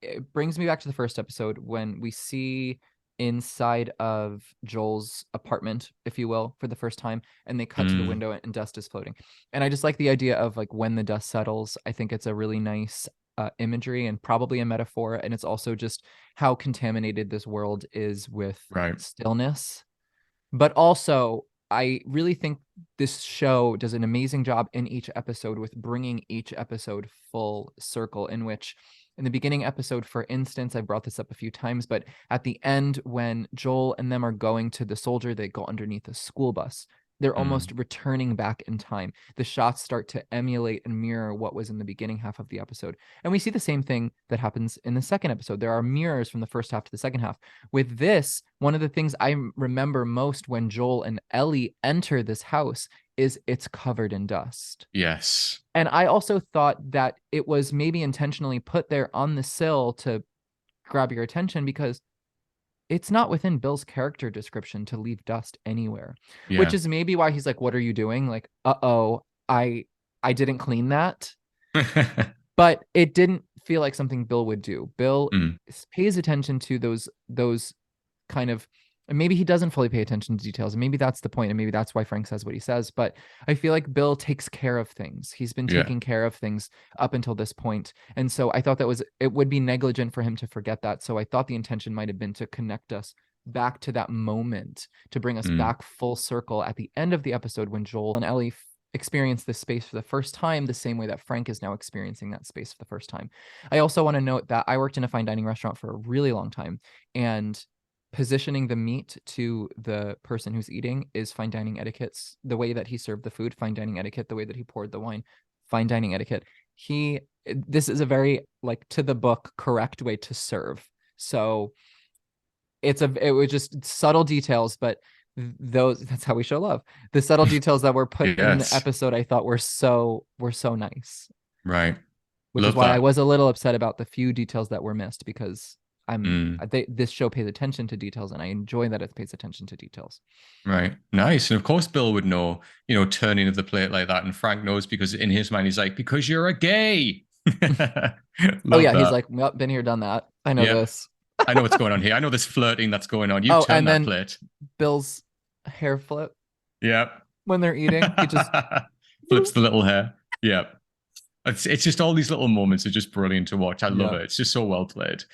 it brings me back to the first episode when we see inside of Joel's apartment, if you will, for the first time, and they cut to the Mm. window and dust is floating. And I just like the idea of like when the dust settles. I think it's a really nice imagery and probably a metaphor. And it's also just how contaminated this world is with Right. stillness. But also, I really think this show does an amazing job in each episode with bringing each episode full circle, in which in the beginning episode, for instance, I brought this up a few times, but at the end, when Joel and them are going to the soldier, they go underneath a school bus. They're Mm. almost returning back in time. The shots start to emulate and mirror what was in the beginning half of the episode. And we see the same thing that happens in the second episode. There are mirrors from the first half to the second half. With this, one of the things I remember most when Joel and Ellie enter this house is it's covered in dust. Yes. And I also thought that it was maybe intentionally put there on the sill to grab your attention because it's not within Bill's character description to leave dust anywhere, which Yeah. is maybe why he's like, "What are you doing?" Like, "Uh-oh, I didn't clean that." But it didn't feel like something Bill would do. Bill Mm. pays attention to those kind of, and maybe he doesn't fully pay attention to details, and maybe that's the point, and maybe that's why Frank says what he says. But I feel like Bill takes care of things. He's been Yeah. taking care of things up until this point, and so I thought it would be negligent for him to forget that. So I thought the intention might have been to connect us back to that moment, to bring us Mm. back full circle at the end of the episode when Joel and Ellie experience this space for the first time, the same way that Frank is now experiencing that space for the first time. I also want to note that I worked in a fine dining restaurant for a really long time, and positioning the meat to the person who's eating is fine dining etiquette. The way that he served the food, fine dining etiquette. The way that he poured the wine, fine dining etiquette. This is a very like to the book correct way to serve. So it was just subtle details, but that's how we show love. The subtle details that were put in the Yes. episode I thought were so nice, Right. which is Love why I that. was a little upset about the few details that were missed because Mm. this show pays attention to details and I enjoy that it pays attention to details. Right. Nice. And of course, Bill would know, turning of the plate like that. And Frank knows because in his mind, he's like, because you're a gay. Oh Love yeah, he's that. like, well, been here, done that. I know Yep. this. I know what's going on here. I know this flirting that's going on. You've Oh, turned and that then plate. Bill's hair flip Yep. when they're eating. He just Flips the little hair. Yep. It's just all these little moments are just brilliant to watch. I love yeah. it. It's just so well played.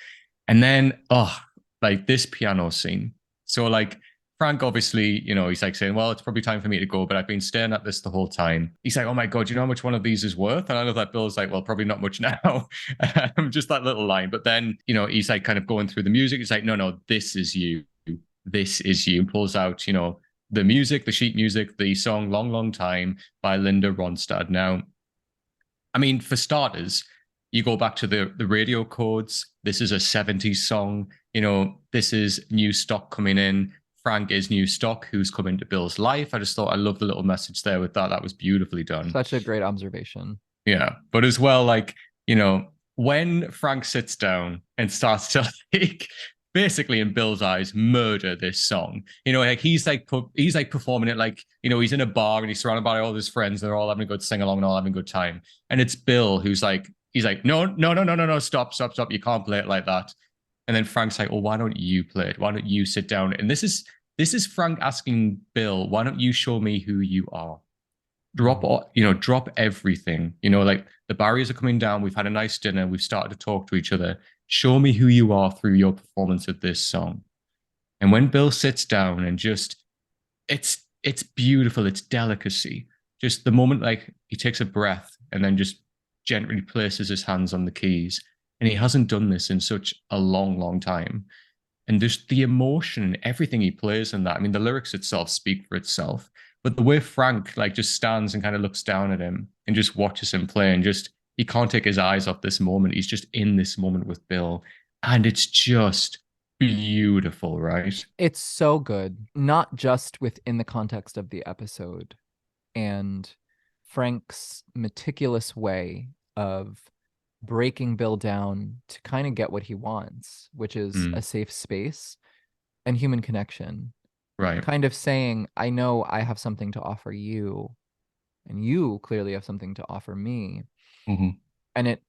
And then, like this piano scene. So, like, Frank obviously, he's like saying, well, it's probably time for me to go, but I've been staring at this the whole time. He's like, oh my God, you know how much one of these is worth? And I love that Bill's like, well, probably not much now. Just that little line. But then, he's like kind of going through the music. He's like, no, this is you. This is you. Pulls out, the music, the sheet music, the song Long, Long Time by Linda Ronstadt. Now, I mean, for starters, you go back to the radio codes. This is a 70s song. This is new stock coming in. Frank is new stock who's come into Bill's life. I just thought I love the little message there with that. That was beautifully done. Such a great observation. Yeah. But as well, like, when Frank sits down and starts to like basically in Bill's eyes murder this song. Like he's like performing it like, he's in a bar and he's surrounded by all his friends. They're all having a good sing along and all having a good time. And it's Bill who's like, he's like, no, stop. You can't play it like that. And then Frank's like, well, why don't you play it? Why don't you sit down? And this is Frank asking Bill, why don't you show me who you are? Drop everything. Like the barriers are coming down. We've had a nice dinner. We've started to talk to each other. Show me who you are through your performance of this song. And when Bill sits down and just, it's beautiful. It's delicacy. Just the moment like he takes a breath and then just gently places his hands on the keys. And he hasn't done this in such a long, long time. and just the emotion and everything he plays in that. I mean, the lyrics itself speak for itself, but the way Frank like just stands and kind of looks down at him and just watches him play and just he can't take his eyes off this moment. He's just in this moment with Bill, and it's just beautiful, right? It's so good, not just within the context of the episode and Frank's meticulous way of breaking Bill down to kind of get what he wants, which is a Mm, safe space and human connection. right. Kind of saying, I know I have something to offer you, and you clearly have something to offer me. Hmm. And it,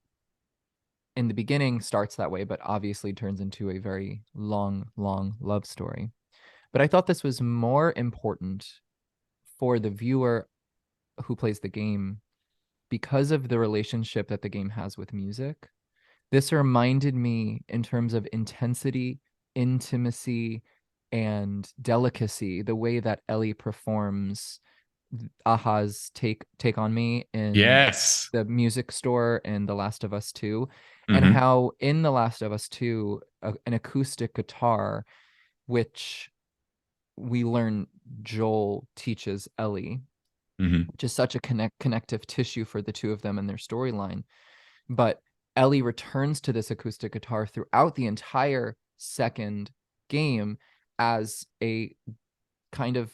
in the beginning, starts that way, but obviously turns into a very long, long love story. But I thought this was more important for the viewer who plays the game because of the relationship that the game has with music. This reminded me in terms of intensity, intimacy, and delicacy, the way that Ellie performs Aha's take on me in Yes. the music store in The Last of Us 2, and Hmm. how in The Last of Us 2, an acoustic guitar, which we learn Joel teaches Ellie, Hmm. which is such a connective tissue for the two of them and their storyline. But Ellie returns to this acoustic guitar throughout the entire second game as a kind of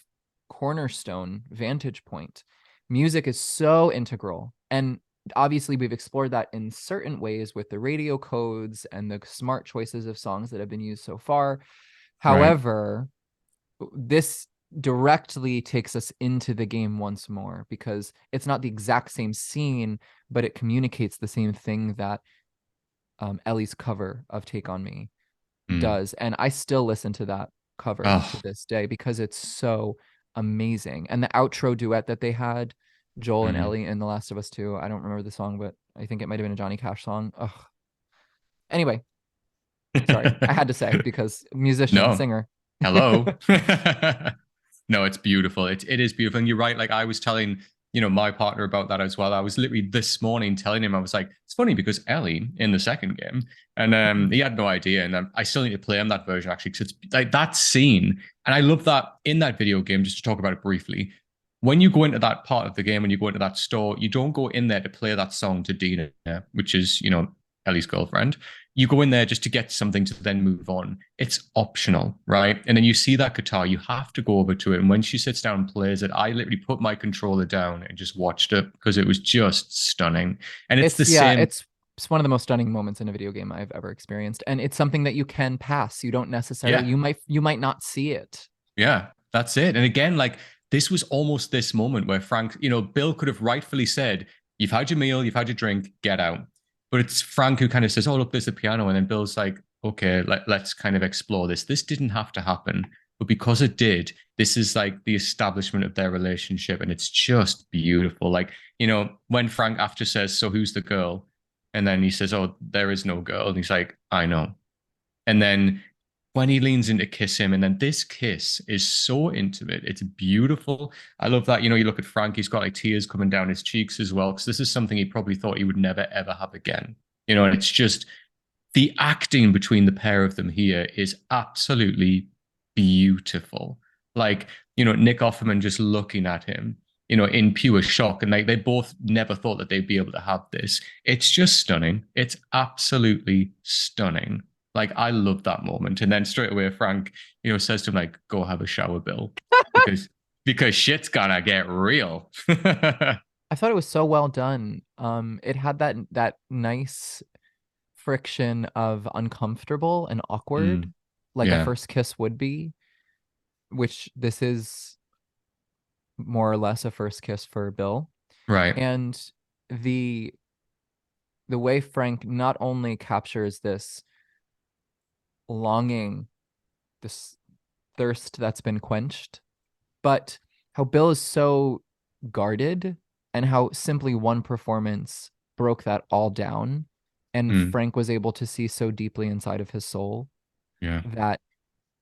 cornerstone vantage point. Music is so integral. And obviously, we've explored that in certain ways with the radio codes and the smart choices of songs that have been used so far. Right. However, this directly takes us into the game once more because it's not the exact same scene, but it communicates the same thing that Ellie's cover of Take on Me Mm. does. And I still listen to that cover to Oh. this day because it's so amazing. And the outro duet that they had, Joel and Mm. Ellie in The Last of Us 2, I don't remember the song, but I think it might have been a Johnny Cash song. Ugh. Anyway, sorry, I had to say because musician, No. singer. Hello. No, it's beautiful. It is beautiful. And you're right. Like I was telling, my partner about that as well. I was literally this morning telling him, I was like, it's funny because Ellie in the second game, and he had no idea. And I still need to play him that version actually, because it's like that scene. And I love that in that video game, just to talk about it briefly. When you go into that part of the game, when you go into that store, you don't go in there to play that song to Dina, which is, Ellie's girlfriend. You go in there just to get something to then move on. It's optional, right? And then you see that guitar, you have to go over to it. And when she sits down and plays it, I literally put my controller down and just watched it because it was just stunning. And it's the It's yeah, same. it's one of the most stunning moments in a video game I've ever experienced, and it's something that you can pass. You don't necessarily, Yeah, you might not see it. yeah, that's it. And again, like this was almost this moment where Frank, Bill could have rightfully said, you've had your meal, you've had your drink, get out. But it's Frank who kind of says, oh, look, there's the piano. And then Bill's like, okay, let's kind of explore this. This didn't have to happen. But because it did, this is like the establishment of their relationship. And it's just beautiful. Like, when Frank after says, so who's the girl? And then he says, oh, there is no girl. And he's like, I know. And then when he leans in to kiss him, and then this kiss is so intimate. It's beautiful. I love that. You look at Frank, he's got like tears coming down his cheeks as well, because this is something he probably thought he would never, ever have again. And it's just the acting between the pair of them here is absolutely beautiful. Like, Nick Offerman just looking at him, in pure shock. And like they both never thought that they'd be able to have this. It's just stunning. It's absolutely stunning. Like I love that moment. And then straight away, Frank, says to him, like, go have a shower, Bill. Because shit's gonna get real. I thought it was so well done. It had that nice friction of uncomfortable and awkward, Mm, like a yeah, first kiss would be, which this is more or less a first kiss for Bill. right. And the the way Frank not only captures this longing, this thirst that's been quenched, but how Bill is so guarded and how simply one performance broke that all down. And Mm, Frank was able to see so deeply inside of his soul yeah, that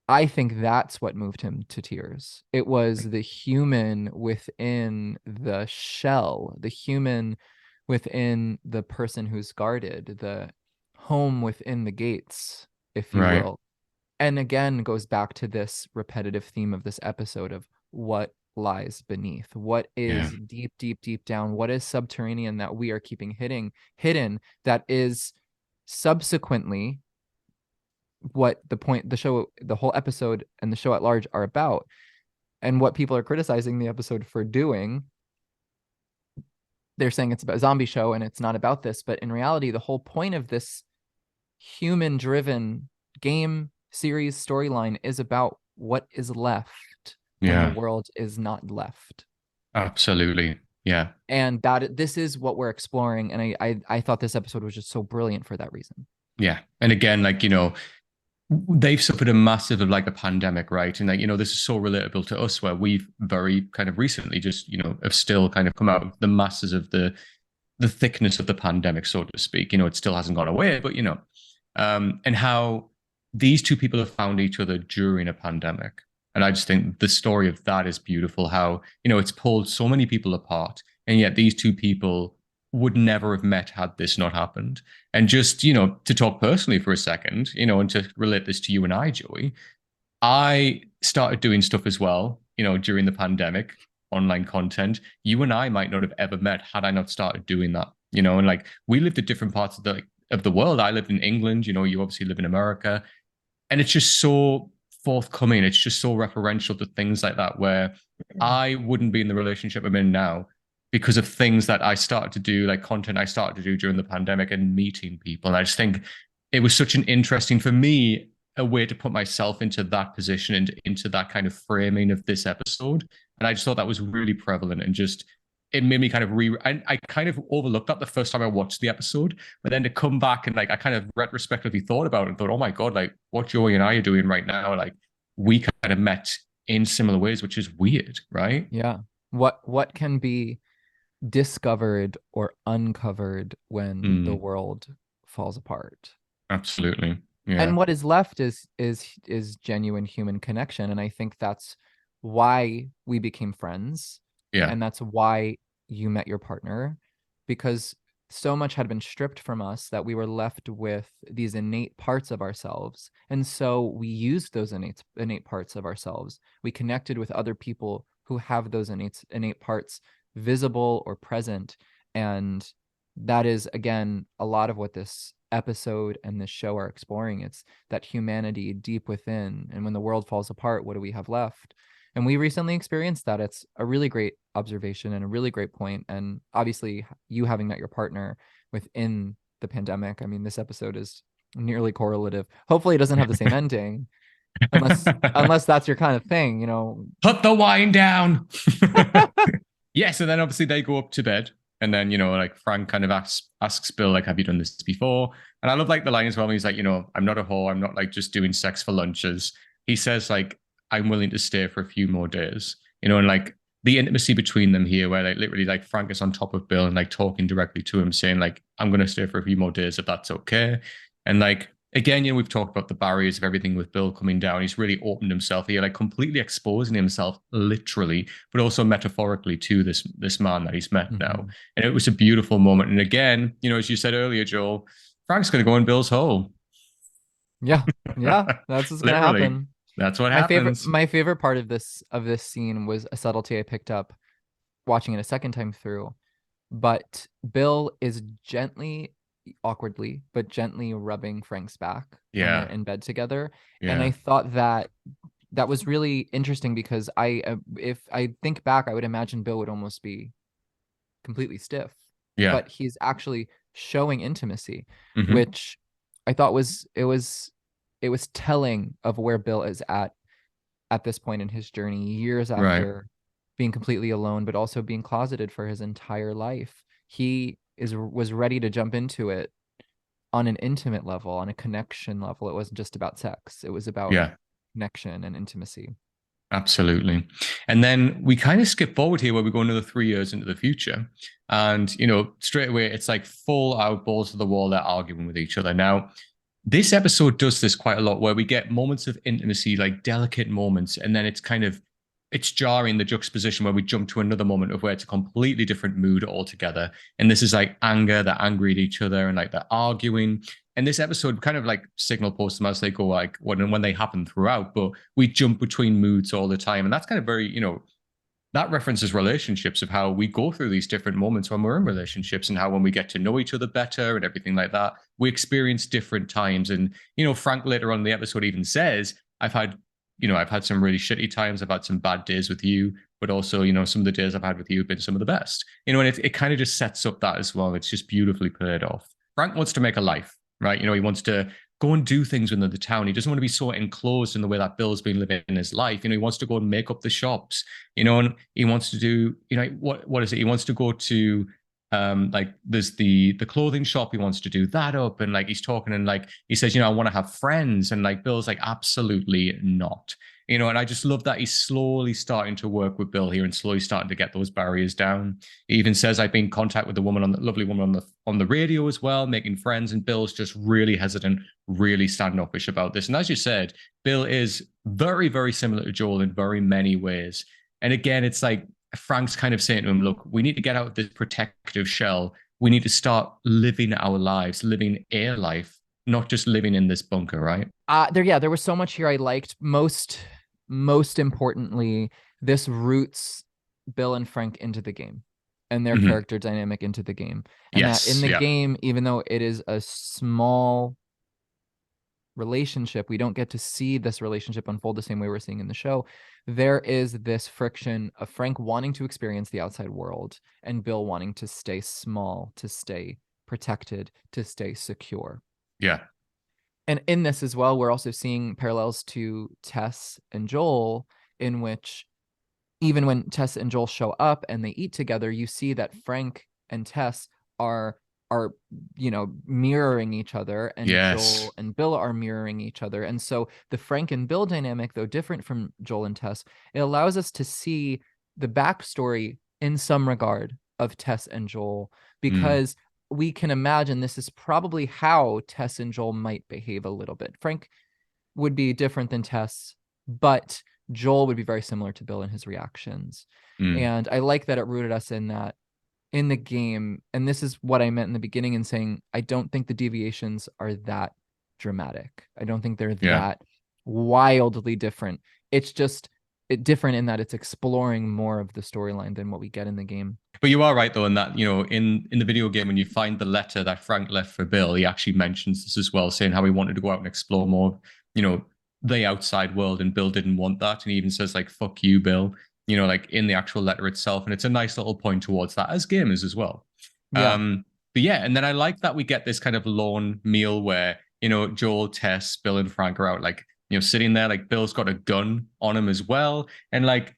I think that's what moved him to tears. It was the human within the shell, the human within the person who's guarded, the home within the gates, if you right. will. and again goes back to this repetitive theme of this episode of what lies beneath, what Yeah. is deep, deep, deep down, what is subterranean that we are keeping hidden, that is subsequently what the show, the whole episode and the show at large are about. And what people are criticizing the episode for doing, they're saying it's about a zombie show and it's not about this. But in reality, the whole point of this human driven game series storyline is about what is left when the Yeah. world is not left. Absolutely. Yeah. And that this is what we're exploring. And I thought this episode was just so brilliant for that reason. Yeah. And again, like, they've suffered a massive of like a pandemic, right? And like, this is so relatable to us where we've very kind of recently just, have still kind of come out of the masses of the thickness of the pandemic, so to speak. It still hasn't gone away, but and how these two people have found each other during a pandemic. And I just think the story of that is beautiful. How, it's pulled so many people apart, and yet these two people would never have met had this not happened. And just, to talk personally for a second, and to relate this to you and I, Joey, I started doing stuff as well, during the pandemic, online content. You and I might not have ever met had I not started doing that, and like we lived at different parts of the world. I lived in England, you obviously live in America, and it's just so forthcoming. It's just so referential to things like that, where I wouldn't be in the relationship I'm in now because of things that I started to do, like content I started to do during the pandemic and meeting people. And I just think it was such an interesting, for me, a way to put myself into that position and into that kind of framing of this episode. And I just thought that was really prevalent, and just it made me kind of I kind of overlooked that the first time I watched the episode, but then to come back and like I kind of retrospectively thought about it and thought, oh my God, like what Joey and I are doing right now, like we kind of met in similar ways, which is weird, right? Yeah. What can be discovered or uncovered when the Mm, world falls apart? absolutely. And Yeah. what is left is genuine human connection. And I think that's why we became friends, Yeah. and that's why you met your partner, because so much had been stripped from us that we were left with these innate parts of ourselves. And so we used those innate parts of ourselves. We connected with other people who have those innate parts visible or present. And that is, again, a lot of what this episode and this show are exploring. It's that humanity deep within. And when the world falls apart, what do we have left? And we recently experienced that. It's a really great observation and a really great point. And obviously, you having met your partner within the pandemic, I mean, this episode is nearly correlative. Hopefully, it doesn't have the same ending, unless that's your kind of thing, Put the wine down. Yes, and then obviously they go up to bed, and then like Frank kind of asks Bill, like, "Have you done this before?" And I love like the line as well. When he's like, "I'm not a whore. I'm not like just doing sex for lunches." He says like, "I'm willing to stay for a few more days." And like the intimacy between them here, where like literally like Frank is on top of Bill and like talking directly to him, saying like, "I'm gonna stay for a few more days if that's okay." And like again, we've talked about the barriers of everything with Bill coming down. He's really opened himself here, like completely exposing himself literally, but also metaphorically to this man that he's met now. Mm-hmm. And it was a beautiful moment. And again, as you said earlier, Joel, Frank's going to go in Bill's hole. Yeah, yeah, that's what's gonna Literally. happen. That's what My favorite happens. my favorite part of this scene was a subtlety I picked up watching it a second time through. But Bill is gently, awkwardly, but gently rubbing Frank's back when they're Yeah. in bed together. And I Yeah. thought that that was really interesting because if I think back, I would imagine Bill would almost be completely stiff, Yeah. but he's actually showing intimacy, Hmm. which I thought it was telling of where Bill is at this point in his journey, years Right. after being completely alone, but also being closeted for his entire life. He was ready to jump into it on an intimate level, on a connection level. It wasn't just about sex. It was about Yeah. connection and intimacy. Absolutely. And then we kind of skip forward here where we go another 3 years into the future. And, straight away, it's like full out balls to the wall. They're arguing with each other. Now, this episode does this quite a lot where we get moments of intimacy, like delicate moments. And then it's jarring the juxtaposition where we jump to another moment of where it's a completely different mood altogether. And this is like anger, they're angry at each other and like they're arguing. And this episode kind of like signal posts them as they go, like when they happen throughout, but we jump between moods all the time. And that's kind of very, that references relationships of how we go through these different moments when we're in relationships and how when we get to know each other better and everything like that, we experience different times. And, Frank later on in the episode even says, I've had some really shitty times. I've had some bad days with you, but also, some of the days I've had with you have been some of the best. And it kind of just sets up that as well. It's just beautifully played off. Frank wants to make a life, right? He wants to go and do things within the town. He doesn't want to be so enclosed in the way that Bill's been living in his life. He wants to go and make up the shops, and he wants to do, what is it? He wants to go to like there's the clothing shop. He wants to do that up, and like he's talking and like he says, I want to have friends, and like Bill's like, absolutely not. And I just love that he's slowly starting to work with Bill here and slowly starting to get those barriers down. He even says, I've been in contact with the lovely woman on the radio as well, making friends, and Bill's just really hesitant, really standoffish about this. And as you said, Bill is very, very similar to Joel in very many ways. And again, it's like Frank's kind of saying to him, look, we need to get out of this protective shell. We need to start living our lives, living a life, not just living in this bunker, right? There was so much here I liked. Most importantly, this roots Bill and Frank into the game and their character dynamic into the game. And that in the game, even though it is a small relationship, we don't get to see this relationship unfold the same way we're seeing in the show. There is this friction of Frank wanting to experience the outside world and Bill wanting to stay small, to stay protected, to stay secure. Yeah. And in this as well, we're also seeing parallels to Tess and Joel, in which even when Tess and Joel show up and they eat together, you see that Frank and Tess are mirroring each other, and Joel and Bill are mirroring each other. And so the Frank and Bill dynamic, though different from Joel and Tess, it allows us to see the backstory in some regard of Tess and Joel, because we can imagine this is probably how Tess and Joel might behave a little bit. Frank would be different than Tess, but Joel would be very similar to Bill in his reactions. And I like that it rooted us in that in the game. And this is what I meant in the beginning in saying, I don't think the deviations are that dramatic. I don't think they're that wildly different. It's just different in that it's exploring more of the storyline than what we get in the game. But you are right, though, in that, in the video game, when you find the letter that Frank left for Bill, he actually mentions this as well, saying how he wanted to go out and explore more, the outside world, and Bill didn't want that. And he even says, like, fuck you, Bill, like in the actual letter itself. And it's a nice little point towards that as gamers as well. Yeah. But yeah, and then I like that we get this kind of lone meal where, Joel, Tess, Bill, and Frank are out, like, sitting there, like Bill's got a gun on him as well. And like,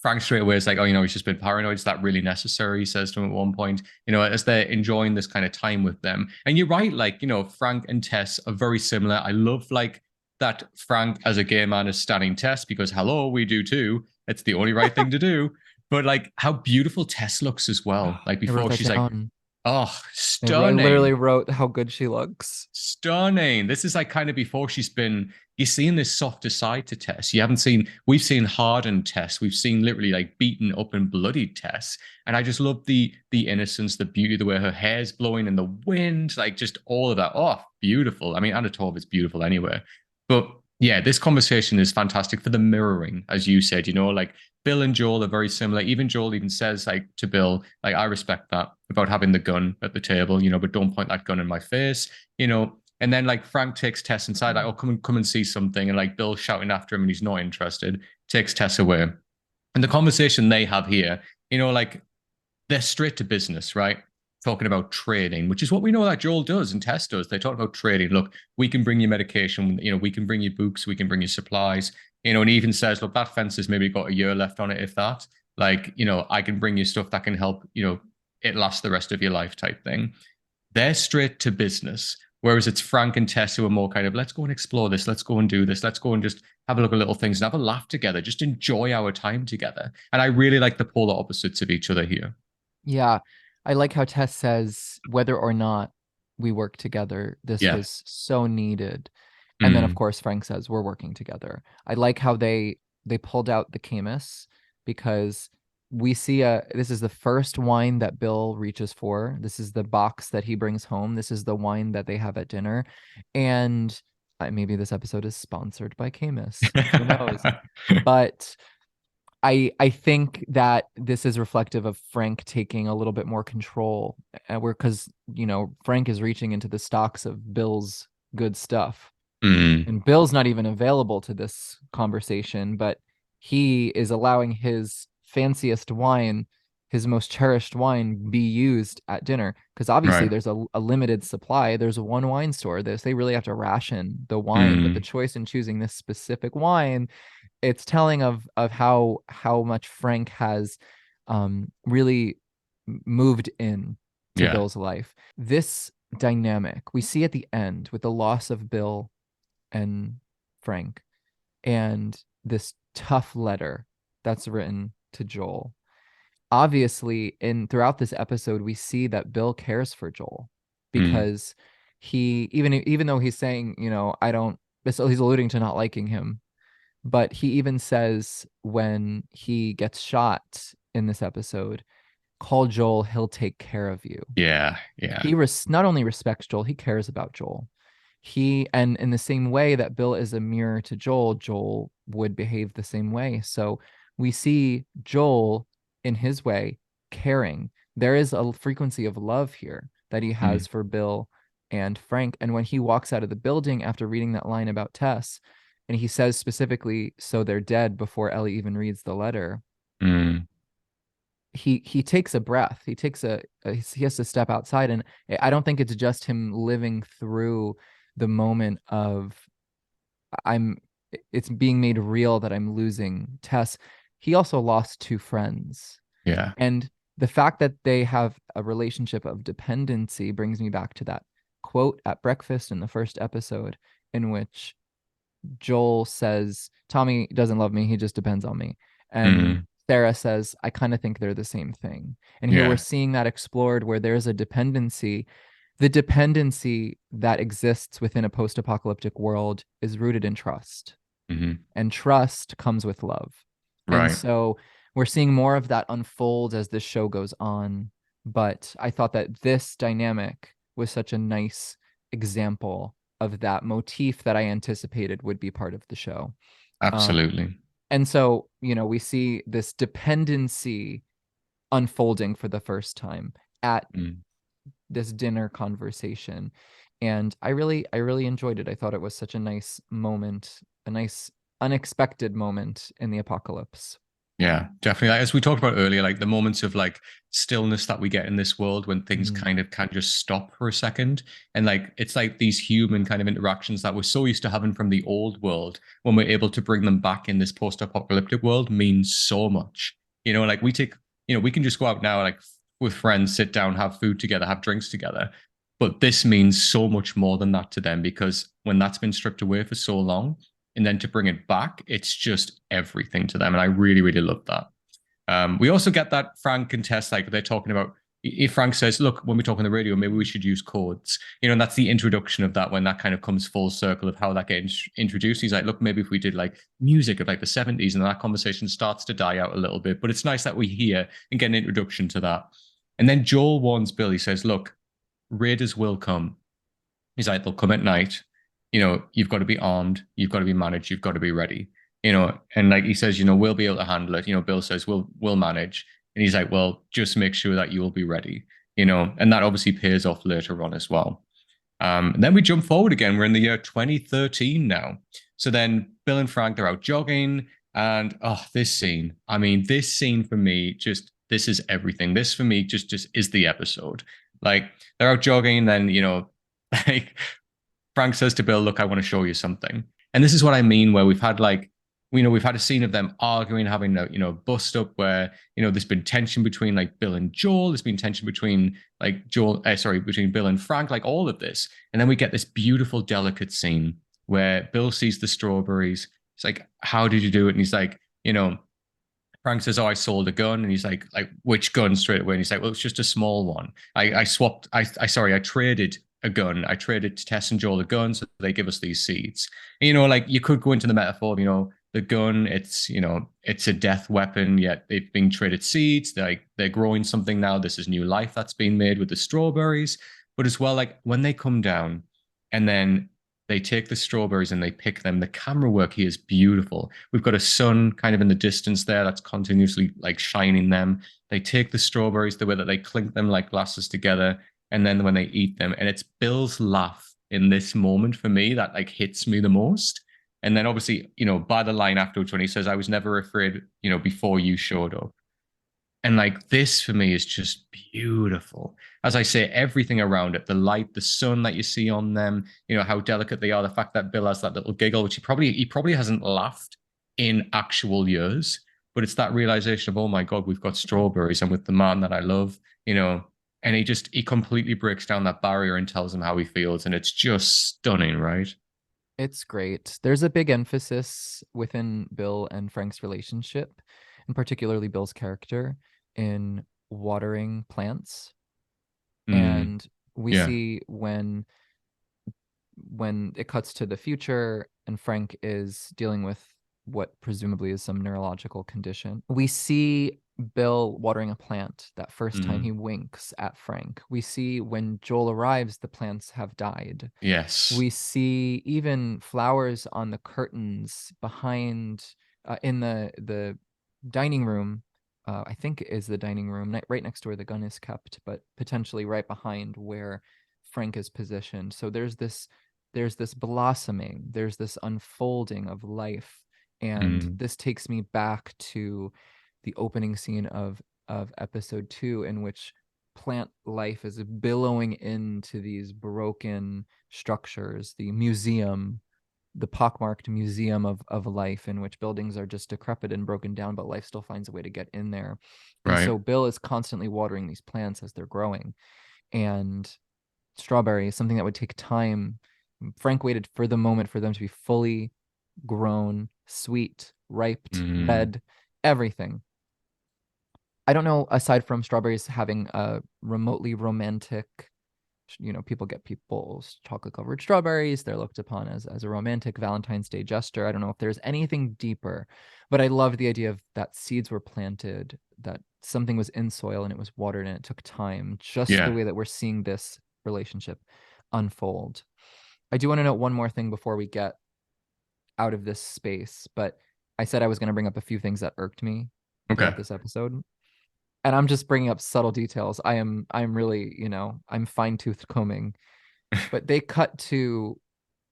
Frank straight away is like, oh, he's just been paranoid. Is that really necessary? He says to him at one point, as they're enjoying this kind of time with them. And you're right, like, Frank and Tess are very similar. I love like that Frank as a gay man is standing Tess because hello, we do too. It's the only right thing to do. But like how beautiful Tess looks as well. Like before she's like, oh, stunning. I literally wrote how good she looks. Stunning. This is like kind of before you're seeing this softer side to Tess. We've seen hardened Tess. We've seen literally like beaten up and bloodied Tess. And I just love the innocence, the beauty, the way her hair's blowing in the wind, like just all of that. Oh, beautiful. I mean, Anna Torv is beautiful anyway. But yeah, this conversation is fantastic for the mirroring, as you said, like Bill and Joel are very similar. Even Joel even says like to Bill, like, I respect that about having the gun at the table, but don't point that gun in my face, And then like Frank takes Tess inside, like, oh, come and see something. And like Bill shouting after him and he's not interested, takes Tess away. And the conversation they have here, like they're straight to business, right? Talking about trading, which is what we know that Joel does and Tess does. They talk about trading. Look, we can bring you medication, we can bring you books, we can bring you supplies, and he even says, look, that fence has maybe got a year left on it, if that. Like, I can bring you stuff that can help, it last the rest of your life type thing. They're straight to business. Whereas it's Frank and Tess who are more kind of, let's go and explore this. Let's go and do this. Let's go and just have a look at little things and have a laugh together. Just enjoy our time together. And I really like the polar opposites of each other here. Yeah. I like how Tess says, whether or not we work together, this was so needed. And then, of course, Frank says, we're working together. I like how they pulled out the Camus, because we see this is the first wine that Bill reaches for. This is the box that he brings home. This is the wine that they have at dinner. And maybe this episode is sponsored by Camus. Who knows? But I think that this is reflective of Frank taking a little bit more control, where because Frank is reaching into the stocks of Bill's good stuff, Mm, and Bill's not even available to this conversation, but he is allowing his fanciest wine, his most cherished wine, be used at dinner because obviously right. there's a limited supply. There's one wine store. They really have to ration the wine, but the Mm, choice in choosing this specific wine, it's telling of how much Frank has really moved in to yeah. Bill's life. This dynamic we see at the end with the loss of Bill and Frank and this tough letter that's written to Joel. Obviously, in throughout this episode, we see that Bill cares for Joel Mm, because he even though he's saying, I don't, so he's alluding to not liking him, but he even says when he gets shot in this episode, call Joel, he'll take care of you. yeah. Yeah. He not only respects Joel, he cares about Joel. And in the same way that Bill is a mirror to Joel, Joel would behave the same way. So we see Joel in his way caring. There is a frequency of love here that he Mm, has for Bill and Frank. And when he walks out of the building after reading that line about Tess, and he says specifically, so they're dead before Ellie even reads the letter, mm, he takes a breath. He has to step outside, and I don't think it's just him living through the moment of I'm it's being made real that I'm losing Tess. He also lost two friends, yeah. and the fact that they have a relationship of dependency brings me back to that quote at breakfast in the first episode, in which Joel says, Tommy doesn't love me, he just depends on me. And Mm, Sarah says, I kind of think they're the same thing. And here we're yeah. seeing that explored where there's a dependency. The dependency that exists within a post apocalyptic world is rooted in trust, Hmm. and trust comes with love. And Right. so we're seeing more of that unfold as this show goes on. But I thought that this dynamic was such a nice example of that motif that I anticipated would be part of the show. Um, Absolutely. and so, we see this dependency unfolding for the first time at Mm, this dinner conversation. And I really enjoyed it. I thought it was such a nice moment, a nice unexpected moment in the apocalypse. yeah, definitely. Like, as we talked about earlier, like the moments of like stillness that we get in this world when things Mhm. kind of can just stop for a second. And like it's like these human kind of interactions that we're so used to having from the old world, when we're able to bring them back in this post-apocalyptic world means so much. Like we can just go out now, like with friends, sit down, have food together, have drinks together. But this means so much more than that to them because when that's been stripped away for so long, and then to bring it back, it's just everything to them. And I really, really love that. We also get that Frank and Tess, like they're talking about, if Frank says, look, when we talk on the radio, maybe we should use codes, and that's the introduction of that when that kind of comes full circle of how that gets introduced. He's like, look, maybe if we did like music of like the 70s and that conversation starts to die out a little bit, but it's nice that we hear and get an introduction to that. And then Joel warns Bill, he says, look, raiders will come. He's like, they'll come at night. You've got to be armed, you've got to be managed, you've got to be ready. And like he says, we'll be able to handle it. Bill says, we'll manage. And he's like, well, just make sure that you will be ready. And that obviously pays off later on as well. And then we jump forward again. We're in the year 2013 now. So then Bill and Frank, they're out jogging. And this scene. I mean, this scene for me, just this is everything. This for me just is the episode. Like they're out jogging, and then like Frank says to Bill, look, I want to show you something. And this is what I mean, where we've had like, we've had a scene of them arguing, having a, bust up where, there's been tension between like Bill and Joel. There's been tension between like between Bill and Frank, like all of this. And then we get this beautiful, delicate scene where Bill sees the strawberries. It's like, how did you do it? And he's like, Frank says, "Oh, I sold a gun," and he's like which gun straight away? And he's like, "Well, it's just a small one. I swapped. I traded a gun. I traded Tess and Joel a gun, so they give us these seeds. And, like you could go into the metaphor, the gun. It's, it's a death weapon, yet they've been traded seeds. They're growing something now. This is new life that's been made with the strawberries. But as well, like when they come down and then they take the strawberries and they pick them, the camera work here is beautiful. We've got a sun kind of in the distance there that's continuously like shining them. They take the strawberries, the way that they clink them like glasses together, and then when they eat them, and it's Bill's laugh in this moment for me that like hits me the most. And then obviously, by the line afterwards when he says, "I was never afraid, before you showed up." And like this for me is just beautiful. As I say, everything around it, the light, the sun that you see on them, how delicate they are, the fact that Bill has that little giggle, which he probably hasn't laughed in actual years, but it's that realization of, oh my God, we've got strawberries. I'm with the man that I love, and he completely breaks down that barrier and tells him how he feels. And it's just stunning, right? It's great. There's a big emphasis within Bill and Frank's relationship, and particularly Bill's character, in watering plants. And we Yeah. see when it cuts to the future and Frank is dealing with what presumably is some neurological condition, we see Bill watering a plant that first time he winks at Frank. We see when Joel arrives, the plants have died. Yes. We see even flowers on the curtains behind in the dining room. I think is the dining room right next to where the gun is kept, but potentially right behind where Frank is positioned. So there's this blossoming, there's this unfolding of life, and this takes me back to the opening scene of episode 2, in which plant life is billowing into these broken structures, the pockmarked museum of life, in which buildings are just decrepit and broken down, but life still finds a way to get in there. And Right. so Bill is constantly watering these plants as they're growing. And strawberry is something that would take time. Frank waited for the moment for them to be fully grown, sweet, ripe, red, everything. I don't know, aside from strawberries having a remotely romantic, people get people's chocolate covered strawberries. They're looked upon as a romantic Valentine's Day gesture. I don't know if there's anything deeper, but I love the idea of that seeds were planted, that something was in soil and it was watered and it took time, just the way that we're seeing this relationship unfold. I do want to note one more thing before we get out of this space, but I said I was going to bring up a few things that irked me throughout this episode. And I'm just bringing up subtle details. I'm really, I'm fine-tooth combing. But they cut to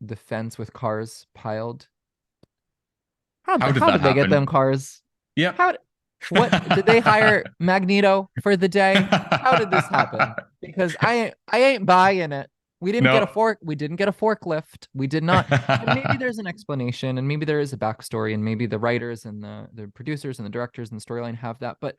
the fence with cars piled. How did they get them cars? Yeah. What did they hire Magneto for the day? How did this happen? Because I ain't buying it. We didn't get a forklift. We did not. And maybe there's an explanation, and maybe there is a backstory, and maybe the writers and the producers and the directors and the storyline have that, but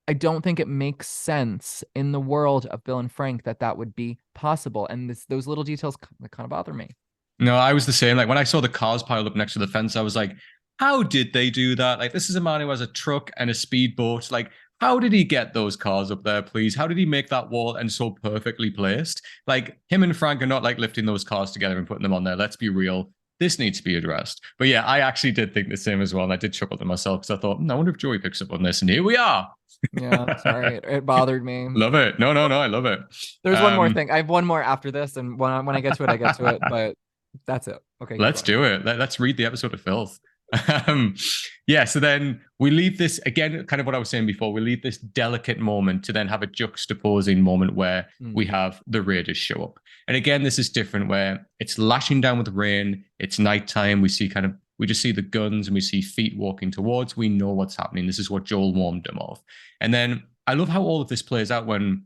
I don't think it makes sense in the world of Bill and Frank that would be possible. And those little details kind of bother me. No, I was the same. Like when I saw the cars piled up next to the fence, I was like, how did they do that? Like, this is a man who has a truck and a speedboat. Like, how did he get those cars up there, please? How did he make that wall and so perfectly placed? Like, him and Frank are not like lifting those cars together and putting them on there. Let's be real. This needs to be addressed. But yeah, I actually did think the same as well. And I did chuckle to myself because I thought, I wonder if Joey picks up on this. And here we are. Yeah, sorry. It bothered me. Love it. No, I love it. There's one more thing. I have one more after this. And when I get to it, I get to it. But that's it. Okay. Let's do it. Let's read the episode of Filth. So then we leave this again, kind of what I was saying before. We leave this delicate moment to then have a juxtaposing moment where we have the raiders show up. And again, this is different where it's lashing down with rain. It's nighttime. We just see the guns and we see feet walking towards. We know what's happening. This is what Joel warned them of. And then I love how all of this plays out when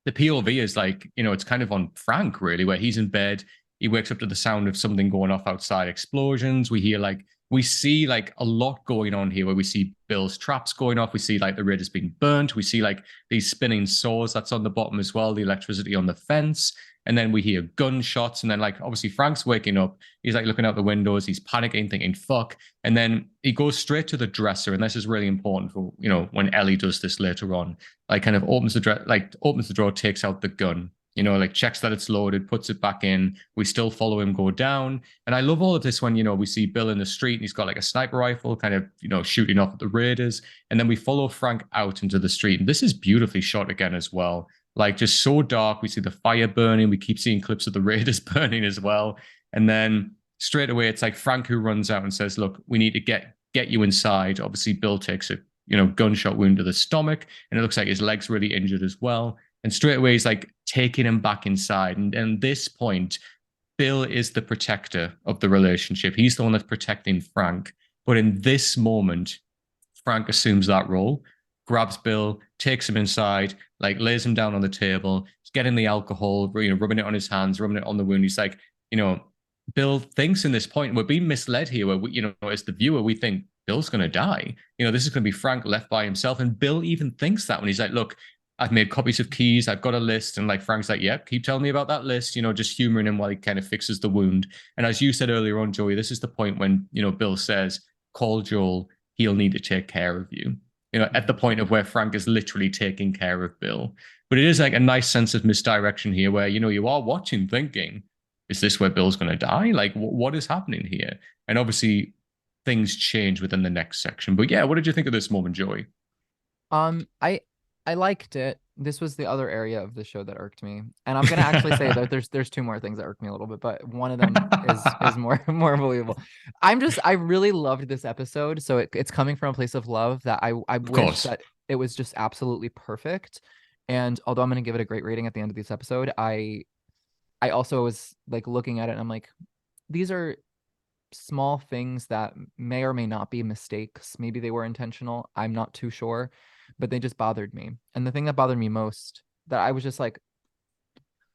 the POV is like, it's kind of on Frank really, where he's in bed. He wakes up to the sound of something going off outside, explosions. We see like a lot going on here where we see Bill's traps going off. We see like the raiders being burnt. We see like these spinning saws that's on the bottom as well, the electricity on the fence. And then we hear gunshots. And then like, obviously Frank's waking up. He's like looking out the windows. He's panicking, thinking, fuck. And then he goes straight to the dresser. And this is really important for, when Ellie does this later on, like kind of opens the drawer, takes out the gun. like checks that it's loaded, puts it back in. We still follow him go down. And I love all of this when, we see Bill in the street and he's got like a sniper rifle kind of, shooting off at the raiders. And then we follow Frank out into the street. And this is beautifully shot again as well. Like just so dark. We see the fire burning. We keep seeing clips of the raiders burning as well. And then straight away, it's like Frank who runs out and says, look, we need to get you inside. Obviously, Bill takes a, gunshot wound to the stomach. And it looks like his leg's really injured as well. And straight away, he's like taking him back inside. And at this point, Bill is the protector of the relationship. He's the one that's protecting Frank. But in this moment, Frank assumes that role, grabs Bill, takes him inside, like lays him down on the table, getting the alcohol, rubbing it on his hands, rubbing it on the wound. He's like, Bill thinks in this point, we're being misled here, where we, as the viewer, we think Bill's going to die. This is going to be Frank left by himself. And Bill even thinks that when he's like, look, I've made copies of keys. I've got a list. And like Frank's like, yeah, keep telling me about that list, just humoring him while he kind of fixes the wound. And as you said earlier on, Joey, this is the point when, Bill says, call Joel. He'll need to take care of you. At the point of where Frank is literally taking care of Bill. But it is like a nice sense of misdirection here where, you are watching thinking, is this where Bill's going to die? Like, what is happening here? And obviously things change within the next section. But yeah, what did you think of this moment, Joey? I liked it. This was the other area of the show that irked me, and I'm gonna actually say that there's two more things that irked me a little bit, but one of them is more believable. I really loved this episode, so it's coming from a place of love that I wish that it was just absolutely perfect. And although I'm gonna give it a great rating at the end of this episode, I also was like looking at it and I'm like, these are small things that may or may not be mistakes. Maybe they were intentional. I'm not too sure, but they just bothered me. And the thing that bothered me most, that I was just like,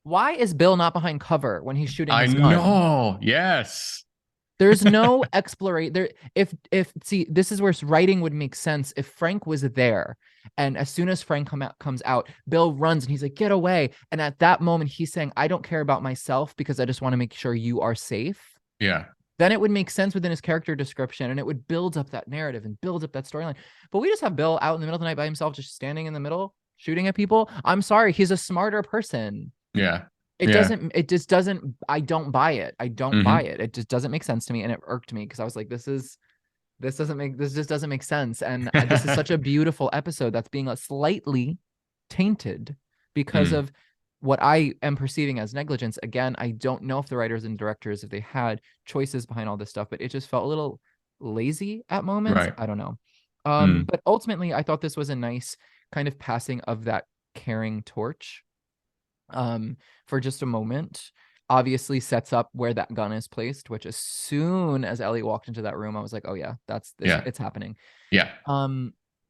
why is Bill not behind cover when he's shooting his gun? I know. Yes. There's no exploration there. If see, this is where writing would make sense if Frank was there, and as soon as Frank comes out, Bill runs and he's like, get away. And at that moment, he's saying, I don't care about myself because I just want to make sure you are safe. Yeah. Then it would make sense within his character description, and it would build up that narrative and build up that storyline. But we just have Bill out in the middle of the night by himself, just standing in the middle, shooting at people. I'm sorry, he's a smarter person. Yeah. It just doesn't, I don't buy it. I don't buy it. It just doesn't make sense to me. And it irked me because I was like, this just doesn't make sense. And this is such a beautiful episode that's being slightly tainted because of what I am perceiving as negligence. Again, I don't know if the writers and directors, if they had choices behind all this stuff, but it just felt a little lazy at moments. Right. I don't know. But ultimately, I thought this was a nice kind of passing of that caring torch for just a moment. Obviously sets up where that gun is placed, which as soon as Elliot walked into that room, I was like, oh yeah, it's happening. Yeah.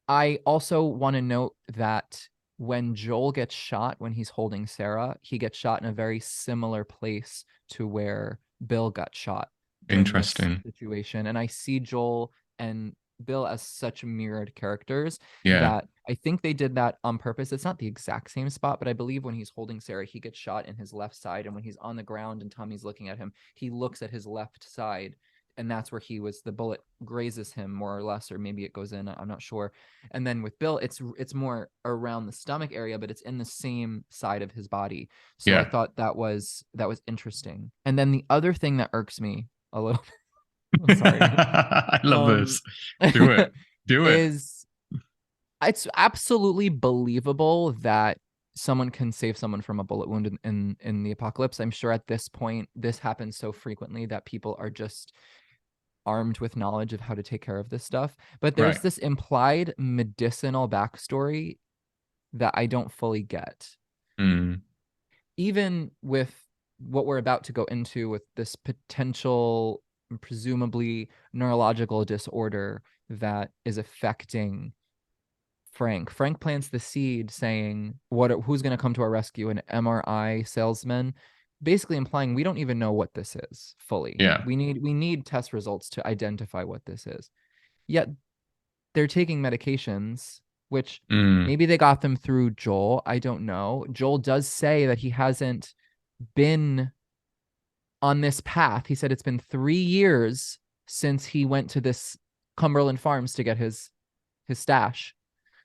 I also want to note that when Joel gets shot, when he's holding Sarah, he gets shot in a very similar place to where Bill got shot. Interesting situation. And I see Joel and Bill as such mirrored characters that I think they did that on purpose. It's not the exact same spot, but I believe when he's holding Sarah, he gets shot in his left side. And when he's on the ground and Tommy's looking at him, he looks at his left side. And that's where the bullet grazes him more or less, or maybe it goes in, I'm not sure. And then with Bill, it's more around the stomach area, but it's in the same side of his body. So I thought that was interesting. And then the other thing that irks me a little bit, I'm sorry. I love this. Do it. It's absolutely believable that someone can save someone from a bullet wound in the apocalypse. I'm sure at this point, this happens so frequently that people are just armed with knowledge of how to take care of this stuff. But there's this implied medicinal backstory that I don't fully get. Even with what we're about to go into with this potential, presumably neurological disorder that is affecting Frank. Frank plants the seed saying, who's going to come to our rescue? An MRI salesman, basically implying we don't even know what this is fully. Yeah. We need test results to identify what this is. Yet they're taking medications, which maybe they got them through Joel. I don't know. Joel does say that he hasn't been on this path. He said it's been 3 years since he went to this Cumberland Farms to get his stash.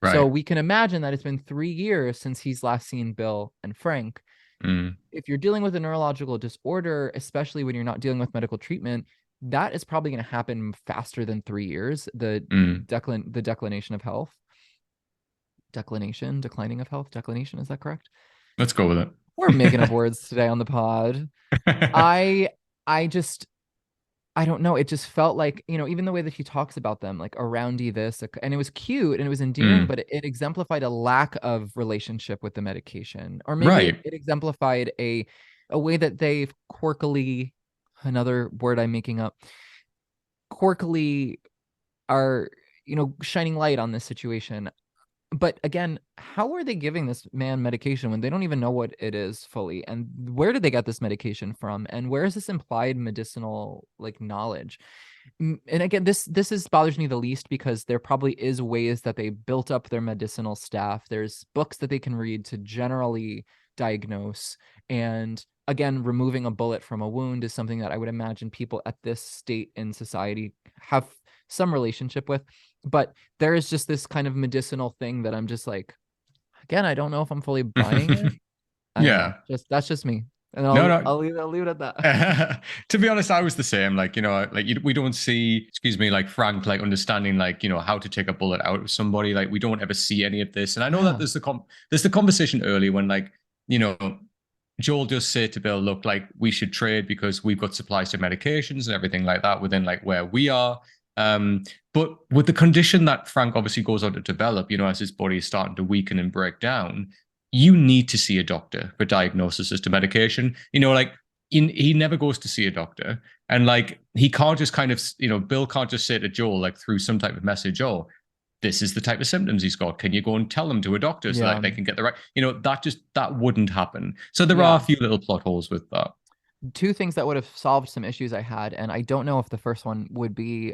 Right. So we can imagine that it's been 3 years since he's last seen Bill and Frank. Mm, If you're dealing with a neurological disorder, especially when you're not dealing with medical treatment, that is probably going to happen faster than 3 years. mm. The declination of health, declining of health, declination. Is that correct? Let's go with We're making up it. words today on the pod. I I just I don't know. It just felt like, even the way that he talks about them, like aroundy this, and it was cute and it was endearing, Mm, but it exemplified a lack of relationship with the medication. Or maybe it, right. it exemplified a way that they've quirkily, another word I'm making up, quirkily are, shining light on this situation. But again, how are they giving this man medication when they don't even know what it is fully? And where did they get this medication from? And where is this implied medicinal like knowledge? And again, this is bothers me the least because there probably is ways that they built up their medicinal staff. There's books that they can read to generally diagnose. And again, removing a bullet from a wound is something that I would imagine people at this state in society have some relationship with. But there is just this kind of medicinal thing that I'm just like, again, I don't know if I'm fully buying it. I don't know. Yeah. Just that's just me. And No, I'll leave it at that. to be honest, I was the same. Like, we don't see, excuse me, like Frank, like understanding, like, how to take a bullet out of somebody. Like, we don't ever see any of this. And I know that Yeah. there's the conversation earlier when, like, you know, Joel does say to Bill, look, like, we should trade because we've got supplies to medications and everything like that within like where we are. Um, but with the condition that Frank obviously goes on to develop, as his body is starting to weaken and break down, you need to see a doctor for diagnosis as to medication. Like he never goes to see a doctor. And like he can't just kind of, Bill can't just say to Joel, like through some type of message, oh, this is the type of symptoms he's got. Can you go and tell them to a doctor so that Yeah. they can get the right, that wouldn't happen. So there are a Yeah. few little plot holes with that. Two things that would have solved some issues I had, and I don't know if the first one would be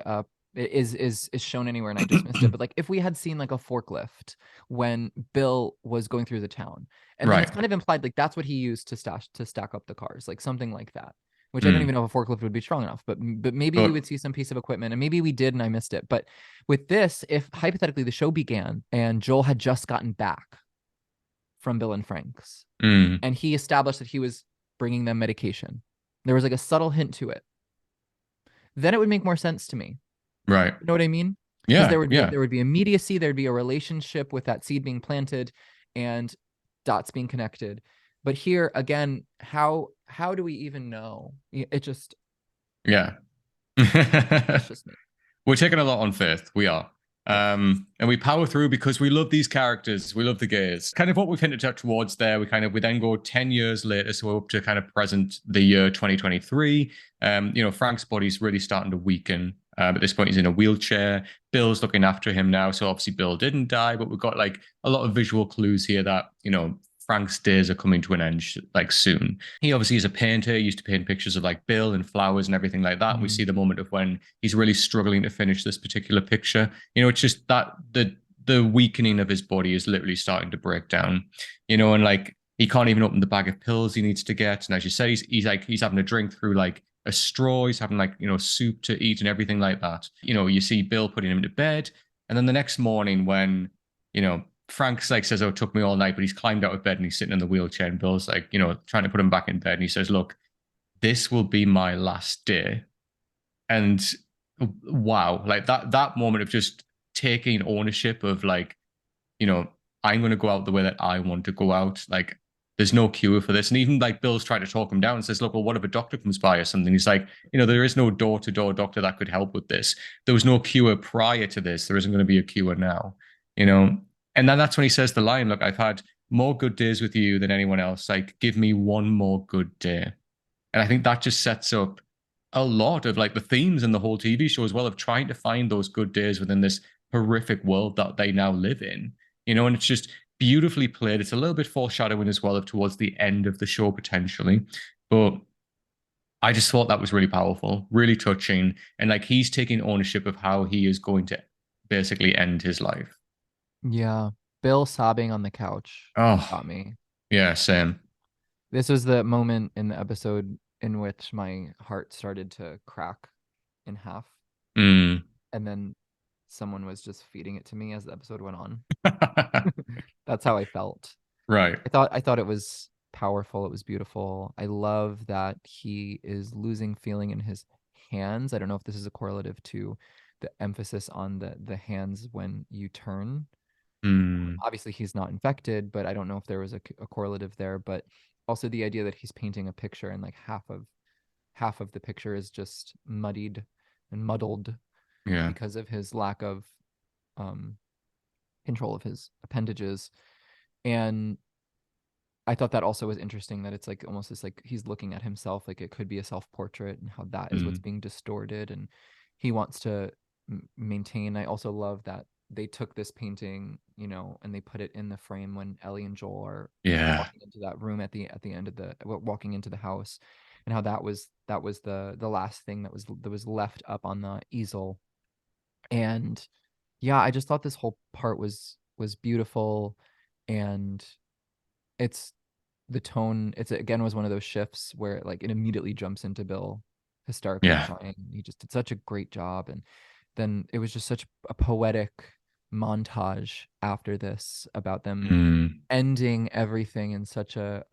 is shown anywhere and I just missed it. But like if we had seen like a forklift when Bill was going through the town, and then Right. it's kind of implied like that's what he used to stack up the cars, like something like that. Which I don't Mm. even know if a forklift would be strong enough, but maybe we But would see some piece of equipment, and maybe we did and I missed it. But with this, if hypothetically the show began and Joel had just gotten back from Bill and Frank's, mm, and he established that he was bringing them medication. There was like a subtle hint to it. Then it would make more sense to me. right. You know what I mean? Because Yeah. Yeah. there would be immediacy, there'd be a relationship with that seed being planted and dots being connected. But here again, how do we even know? It just Yeah. that's just me. We're taking a lot on faith. We are. Yes. And we power through because we love these characters. We love the gays. Kind of what we've hinted at towards there. We then go 10 years later. So we're up to kind of present the year 2023. Frank's body's really starting to weaken. At this point, he's in a wheelchair. Bill's looking after him now. So obviously Bill didn't die, but we've got like a lot of visual clues here that, Frank's days are coming to an end like soon. He obviously is a painter. He used to paint pictures of like Bill and flowers and everything like that. And we Mm. see the moment of when he's really struggling to finish this particular picture. It's just that the weakening of his body is literally starting to break down. And like he can't even open the bag of pills he needs to get. And as you said, he's having a drink through like a straw. He's having like soup to eat and everything like that. You see Bill putting him to bed, and then the next morning when Frank's like says, "Oh, it took me all night," but he's climbed out of bed and he's sitting in the wheelchair. And Bill's like, trying to put him back in bed. And he says, "Look, this will be my last day." And wow, like that moment of just taking ownership of like, you know, I'm going to go out the way that I want to go out. Like, there's no cure for this. And even like Bill's trying to talk him down and says, "Look, well, what if a doctor comes by or something?" He's like, there is no door-to-door doctor that could help with this. There was no cure prior to this. There isn't going to be a cure now. You know, and then that's when he says the line, "Look, I've had more good days with you than anyone else. Like, give me one more good day." And I think that just sets up a lot of like the themes in the whole TV show as well of trying to find those good days within this horrific world that they now live in. And it's just beautifully played. It's a little bit foreshadowing as well of towards the end of the show potentially. But I just thought that was really powerful, really touching. And like he's taking ownership of how he is going to basically end his life. Yeah. Bill sobbing on the couch Oh, got me. yeah, same. This was the moment in the episode in which my heart started to crack in half. Mm. And then someone was just feeding it to me as the episode went on. That's how I felt. Right. I thought it was powerful. It was beautiful. I love that he is losing feeling in his hands. I don't know if this is a correlative to the emphasis on the hands when you turn. Mm. Obviously, he's not infected, but I don't know if there was a correlative there. But also the idea that he's painting a picture and like half of the picture is just muddied and muddled Yeah. because of his lack of um, control of his appendages. And I thought that also was interesting that it's like almost this like he's looking at himself like it could be a self-portrait and how that is what's Mm. being distorted and he wants to maintain. I also love that they took this painting, and they put it in the frame when Ellie and Joel are Yeah. walking into that room at the end of the walking into the house, and how that was the last thing that was left up on the easel. And yeah, I just thought this whole part was beautiful. And it's the tone, it's again was one of those shifts where like it immediately jumps into Bill hysterically Yeah. crying. He just did such a great job. And then it was just such a poetic montage after this about them Mm. ending everything in such a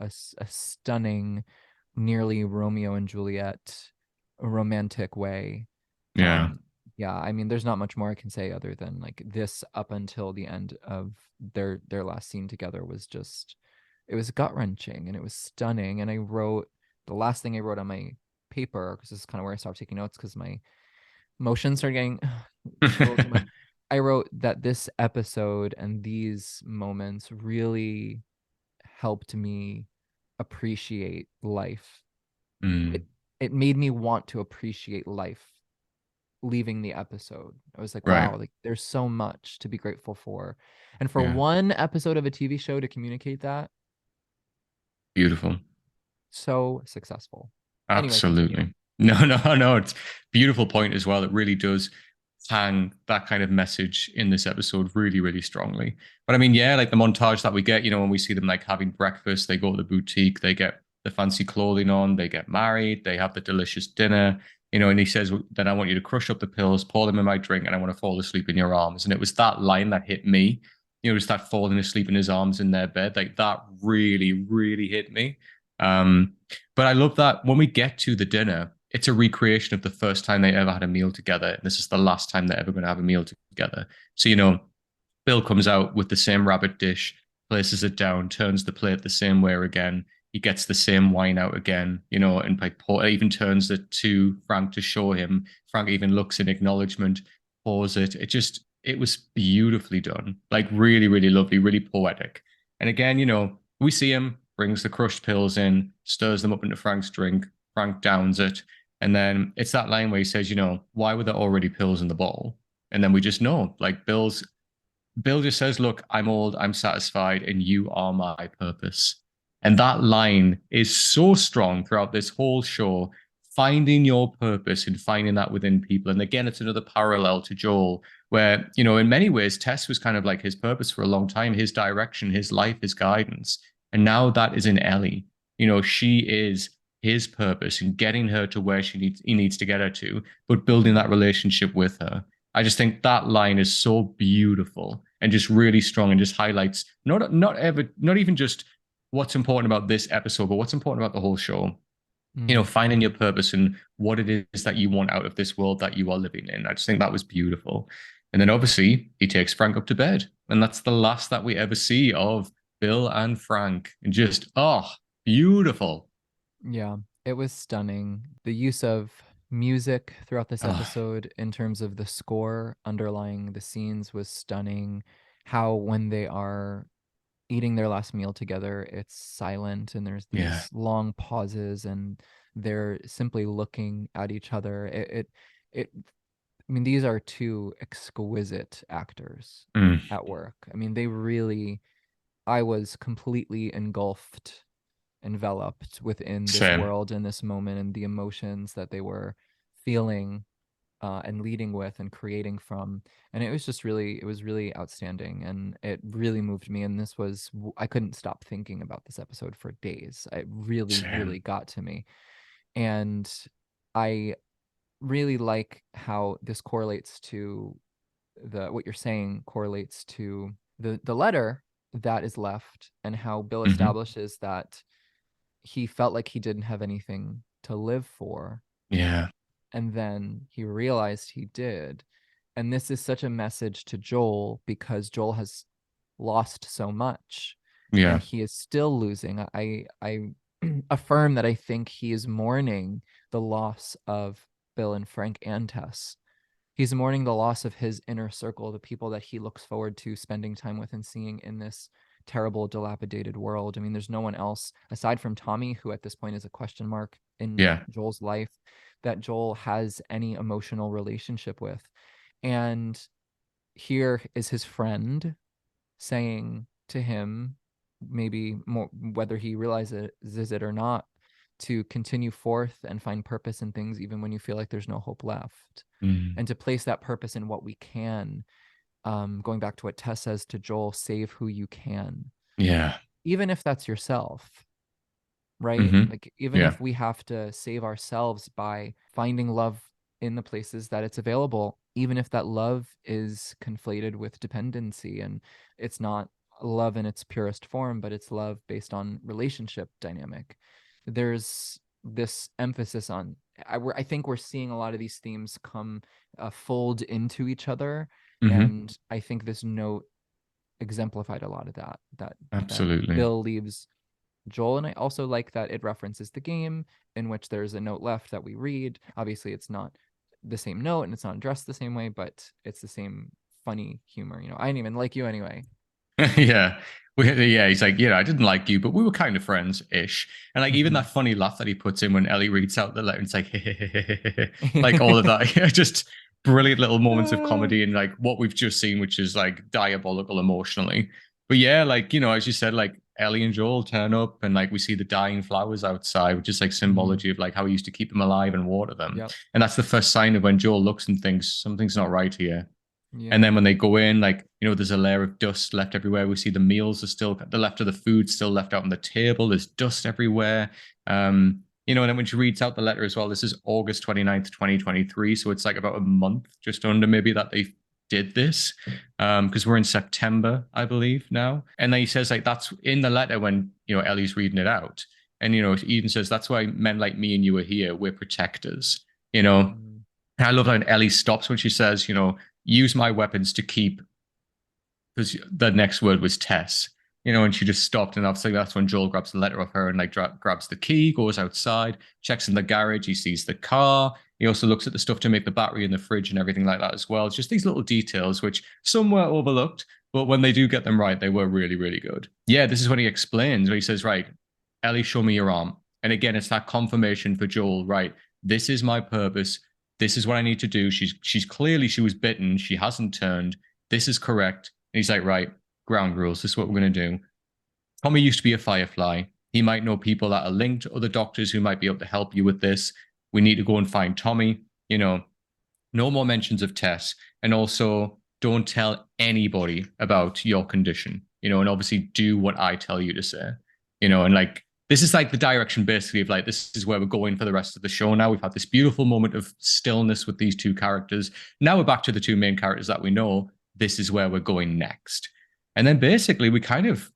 stunning, nearly Romeo and Juliet romantic way. Yeah. um yeah, I mean, there's not much more I can say other than like this up until the end of their last scene together was just, it was gut wrenching and it was stunning. And I wrote, the last thing I wrote on my paper, because this is kind of where I stopped taking notes because my emotions started getting a little too much. I wrote that this episode and these moments really helped me appreciate life. It Mm. it made me want to appreciate life leaving the episode. I was like, Right. wow, like there's so much to be grateful for. And for Yeah. one episode of a TV show to communicate that, Beautiful. so successful. Anyway, continue. Absolutely. No, no, no. It's beautiful point as well. It really does hang that kind of message in this episode really, really strongly. But I mean, yeah, like the montage that we get, when we see them like having breakfast, they go to the boutique, they get the fancy clothing on, they get married, they have the delicious dinner, and he says, then I want you to crush up the pills, pour them in my drink, and I want to fall asleep in your arms. And it was that line that hit me, just that falling asleep in his arms in their bed. Like that really, really hit me. Um, but I love that when we get to the dinner, it's a recreation of the first time they ever had a meal together. And this is the last time they're ever going to have a meal together. So, Bill comes out with the same rabbit dish, places it down, turns the plate the same way again. He gets the same wine out again, and like even turns it to Frank to show him. Frank even looks in acknowledgement, pours it. It was beautifully done. Like really, really lovely, really poetic. And again, we see him, brings the crushed pills in, stirs them up into Frank's drink. Frank downs it. And then it's that line where he says, why were there already pills in the bottle? And then we just know, like Bill just says, look, I'm old, I'm satisfied, and you are my purpose. And that line is so strong throughout this whole show, finding your purpose and finding that within people. And again, it's another parallel to Joel, where, in many ways, Tess was kind of like his purpose for a long time, his direction, his life, his guidance. And now that is in Ellie. She is his purpose and getting her to where he needs to get her to, but building that relationship with her. I just think that line is so beautiful and just really strong and just highlights not even just what's important about this episode, but what's important about the whole show. Mm. Finding your purpose and what it is that you want out of this world that you are living in. I just think that was beautiful. And then obviously he takes Frank up to bed, and that's the last that we ever see of Bill and Frank. And just beautiful. Yeah, it was stunning. The use of music throughout this Oh episode in terms of the score underlying the scenes was stunning. How when they are eating their last meal together, it's silent and there's yeah. these long pauses and they're simply looking at each other. It I mean, these are two exquisite actors Mm, at work. I mean, they really, I was completely enveloped within this same. world in this moment and the emotions that they were feeling and leading with and creating from. And it was really outstanding and it really moved me. And I couldn't stop thinking about this episode for days. It really, really Same. got to me. And I really like how this correlates to what you're saying correlates to the letter that is left and how Bill Hmm. establishes that he felt like he didn't have anything to live for. Yeah. And then he realized he did. And this is such a message to Joel because Joel has lost so much and Yeah. he is still losing. I affirm that I think he is mourning the loss of Bill and Frank and Tess. He's mourning the loss of his inner circle, the people that he looks forward to spending time with and seeing in this terrible, dilapidated world. I mean, there's no one else aside from Tommy, who at this point is a question mark in Yeah. Joel's life, that Joel has any emotional relationship with. And here is his friend saying to him, maybe more, whether he realizes it or not, to continue forth and find purpose in things, even when you feel like there's no hope left, Mm. and to place that purpose in what we can. Going back to what Tess says to Joel, save who you can, Yeah. even if that's yourself, right? Hmm. Like, even Yeah. if we have to save ourselves by finding love in the places that it's available, even if that love is conflated with dependency and it's not love in its purest form, but it's love based on relationship dynamic. There's this emphasis on, I think we're seeing a lot of these themes come fold into each other. Hmm. And I think this note exemplified a lot of that Absolutely. Bill leaves Joel. And I also like that it references the game, in which there's a note left that we read. Obviously, it's not the same note and it's not addressed the same way, but it's the same funny humor. I didn't even like you anyway. Yeah. Yeah, he's like, I didn't like you, but we were kind of friends ish. And like even Mhm. that funny laugh that he puts in when Ellie reads out the letter, it's like, like all of that. Just brilliant little moments of comedy and like what we've just seen, which is like diabolical emotionally. But yeah, like, as you said, like Ellie and Joel turn up and like we see the dying flowers outside, which is like Mhm. symbology of like how he used to keep them alive and water them. Yep. And that's the first sign of when Joel looks and thinks something's not right here. And Yeah. then when they go in, like, there's a layer of dust left everywhere. We see the meals are still, the left of the food still left out on the table. There's dust everywhere. And then when she reads out the letter as well, this is August 29th, 2023. So it's like about a month, just under maybe, that they did this. Because we're in September, I believe, now. And then he says, like, that's in the letter when, Ellie's reading it out. And, he even says, that's why men like me and you are here. We're protectors, you know. Mm. And I love how Ellie stops when she says, use my weapons to keep, because the next word was Tess, and she just stopped. And obviously that's when Joel grabs the letter off her and like grabs the key, goes outside, checks in the garage. He sees the car. He also looks at the stuff to make the battery in the fridge and everything like that as well. It's just these little details, which some were overlooked, but when they do get them right, they were really, really good. Yeah, this is when he explains, where he says, right, Ellie, show me your arm. And again, it's that confirmation for Joel, right? This is my purpose. This is what I need to do. She's clearly, she was bitten. She hasn't turned. This is correct. And he's like, right, ground rules. This is what we're going to do. Tommy used to be a Firefly. He might know people that are linked, other doctors who might be able to help you with this. We need to go and find Tommy. No more mentions of Tess. And also, don't tell anybody about your condition, and obviously do what I tell you to say, and like, this is like the direction basically of like, this is where we're going for the rest of the show now. We've had this beautiful moment of stillness with these two characters. Now we're back to the two main characters that we know. This is where we're going next. And then basically we kind of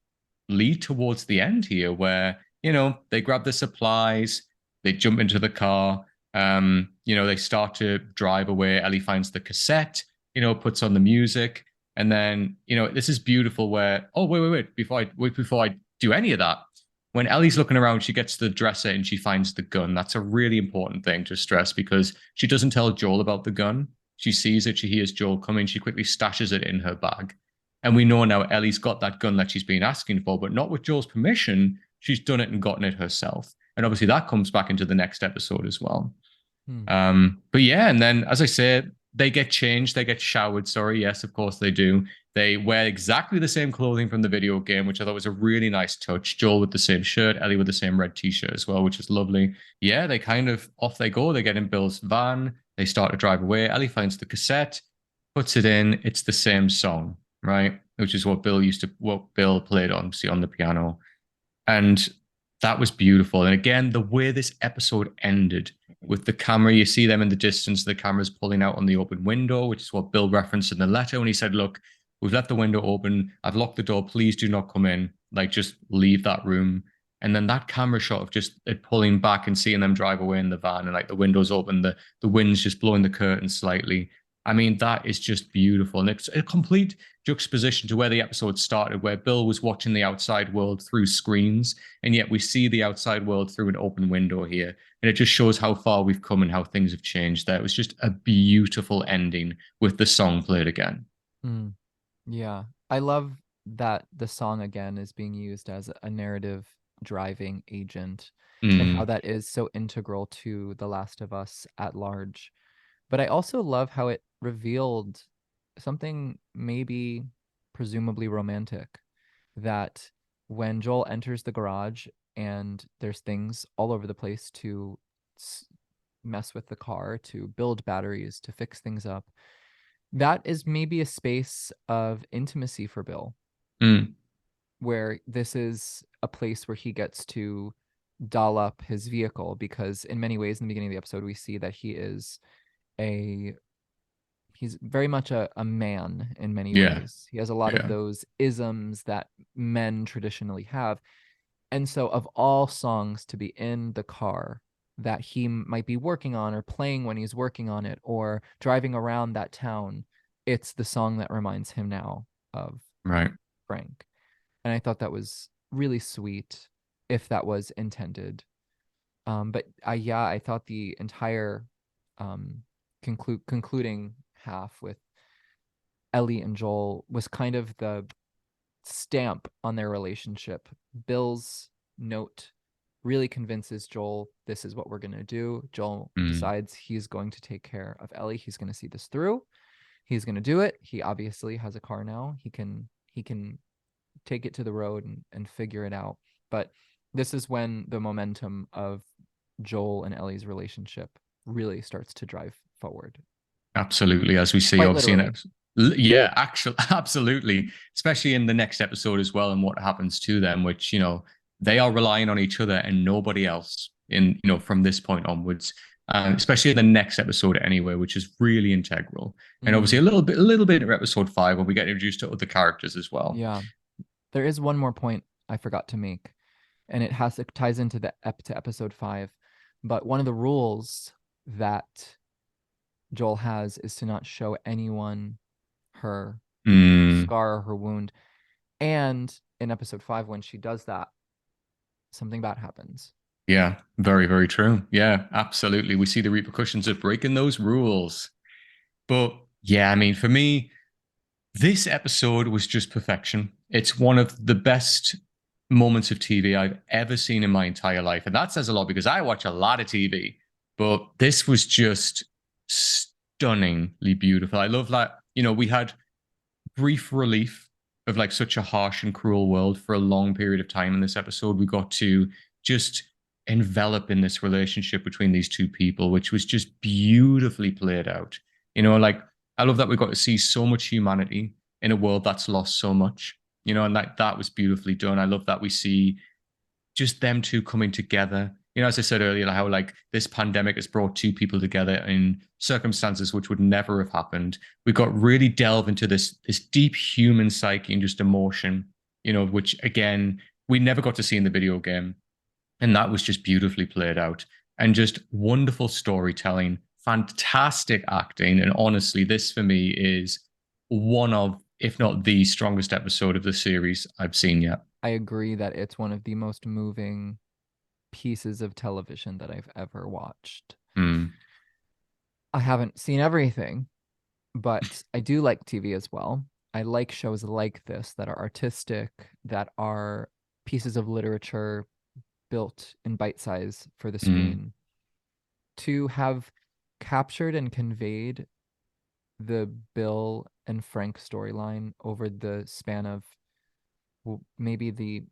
lead towards the end here where, they grab the supplies, they jump into the car, they start to drive away. Ellie finds the cassette, puts on the music. And then, this is beautiful where, oh, wait, before I do any of that, when Ellie's looking around, she gets to the dresser and she finds the gun. That's a really important thing to stress because she doesn't tell Joel about the gun. She sees it, she hears Joel coming, she quickly stashes it in her bag. And we know now Ellie's got that gun that she's been asking for, but not with Joel's permission. She's done it and gotten it herself. And obviously that comes back into the next episode as well. Hmm. But yeah, and then as I said, they get changed, they get showered. Sorry, yes, of course they do. They wear exactly the same clothing from the video game, which I thought was a really nice touch. Joel with the same shirt, Ellie with the same red t-shirt as well, which is lovely. Yeah, they kind of off they go. They get in Bill's van. They start to drive away. Ellie finds the cassette, puts it in. It's the same song, right? Which is what Bill played on, see, on the piano. And that was beautiful. And again, the way this episode ended with the camera, you see them in the distance, the camera's pulling out on the open window, which is what Bill referenced in the letter when he said, look, we've left the window open. I've locked the door. Please do not come in. Like, just leave that room. And then that camera shot of just it pulling back and seeing them drive away in the van and like the windows open, the wind's just blowing the curtain slightly. I mean, that is just beautiful. And it's a complete juxtaposition to where the episode started, where Bill was watching the outside world through screens, and yet we see the outside world through an open window here. And it just shows how far we've come and how things have changed there. It was just a beautiful ending with the song played again. Mm, yeah. I love that the song again is being used as a narrative driving agent and how Mm, that is so integral to The Last of Us at large. But I also love how it revealed something maybe presumably romantic, that when Joel enters the garage and there's things all over the place to mess with the car, to build batteries, to fix things up, that is maybe a space of intimacy for Bill, mm, where this is a place where he gets to doll up his vehicle, because in many ways in the beginning of the episode we see that a he's very much a man in many yeah, ways. He has a lot of yeah, those isms that men traditionally have. And so, of all songs to be in the car that he might be working on or playing when he's working on it or driving around that town, it's the song that reminds him now of right. Frank. And I thought that was really sweet, if that was intended. But yeah, I thought the entire concluding half with Ellie and Joel was kind of the stamp on their relationship. Bill's note really convinces Joel this is what we're going to do. Joel Mm, decides he's going to take care of Ellie. He's going to see this through. He's going to do it. He obviously has a car now. He can take it to the road and figure it out. But this is when the momentum of Joel and Ellie's relationship really starts to drive forward. absolutely. As we see, Quite obviously, in literally. episode. Yeah, actually, absolutely. Especially in the next episode as well, and what happens to them, which, they are relying on each other and nobody else from this point onwards. Especially in the next episode anyway, which is really integral. And obviously Mm, a little bit in episode 5 when we get introduced to other characters as well. yeah. There is one more point I forgot to make, and it ties into the to episode 5. But one of the rules that Joel has is to not show anyone her Mm, scar or her wound. And in episode 5, when she does that, something bad happens. yeah, very, very true. Yeah, absolutely. We see the repercussions of breaking those rules. But yeah, I mean, for me, this episode was just perfection. It's one of the best moments of TV I've ever seen in my entire life. And that says a lot because I watch a lot of TV, but this was just stunningly beautiful. I love that, we had brief relief of like such a harsh and cruel world for a long period of time in this episode. We got to just envelop in this relationship between these two people, which was just beautifully played out. Like I love that we got to see so much humanity in a world that's lost so much, and that was beautifully done. I love that we see just them two coming together. As I said earlier, how like this pandemic has brought two people together in circumstances which would never have happened. We got really delve into this deep human psyche and just emotion, which again we never got to see in the video game, and that was just beautifully played out and just wonderful storytelling, fantastic acting, and honestly, this for me is one of, if not the strongest episode of the series I've seen yet. I agree that it's one of the most moving pieces of television that I've ever watched. Mm, I haven't seen everything, but I do like TV as well. I like shows like this that are artistic, that are pieces of literature built in bite size for the mm, screen. To have captured and conveyed the Bill and Frank storyline over the span of maybe the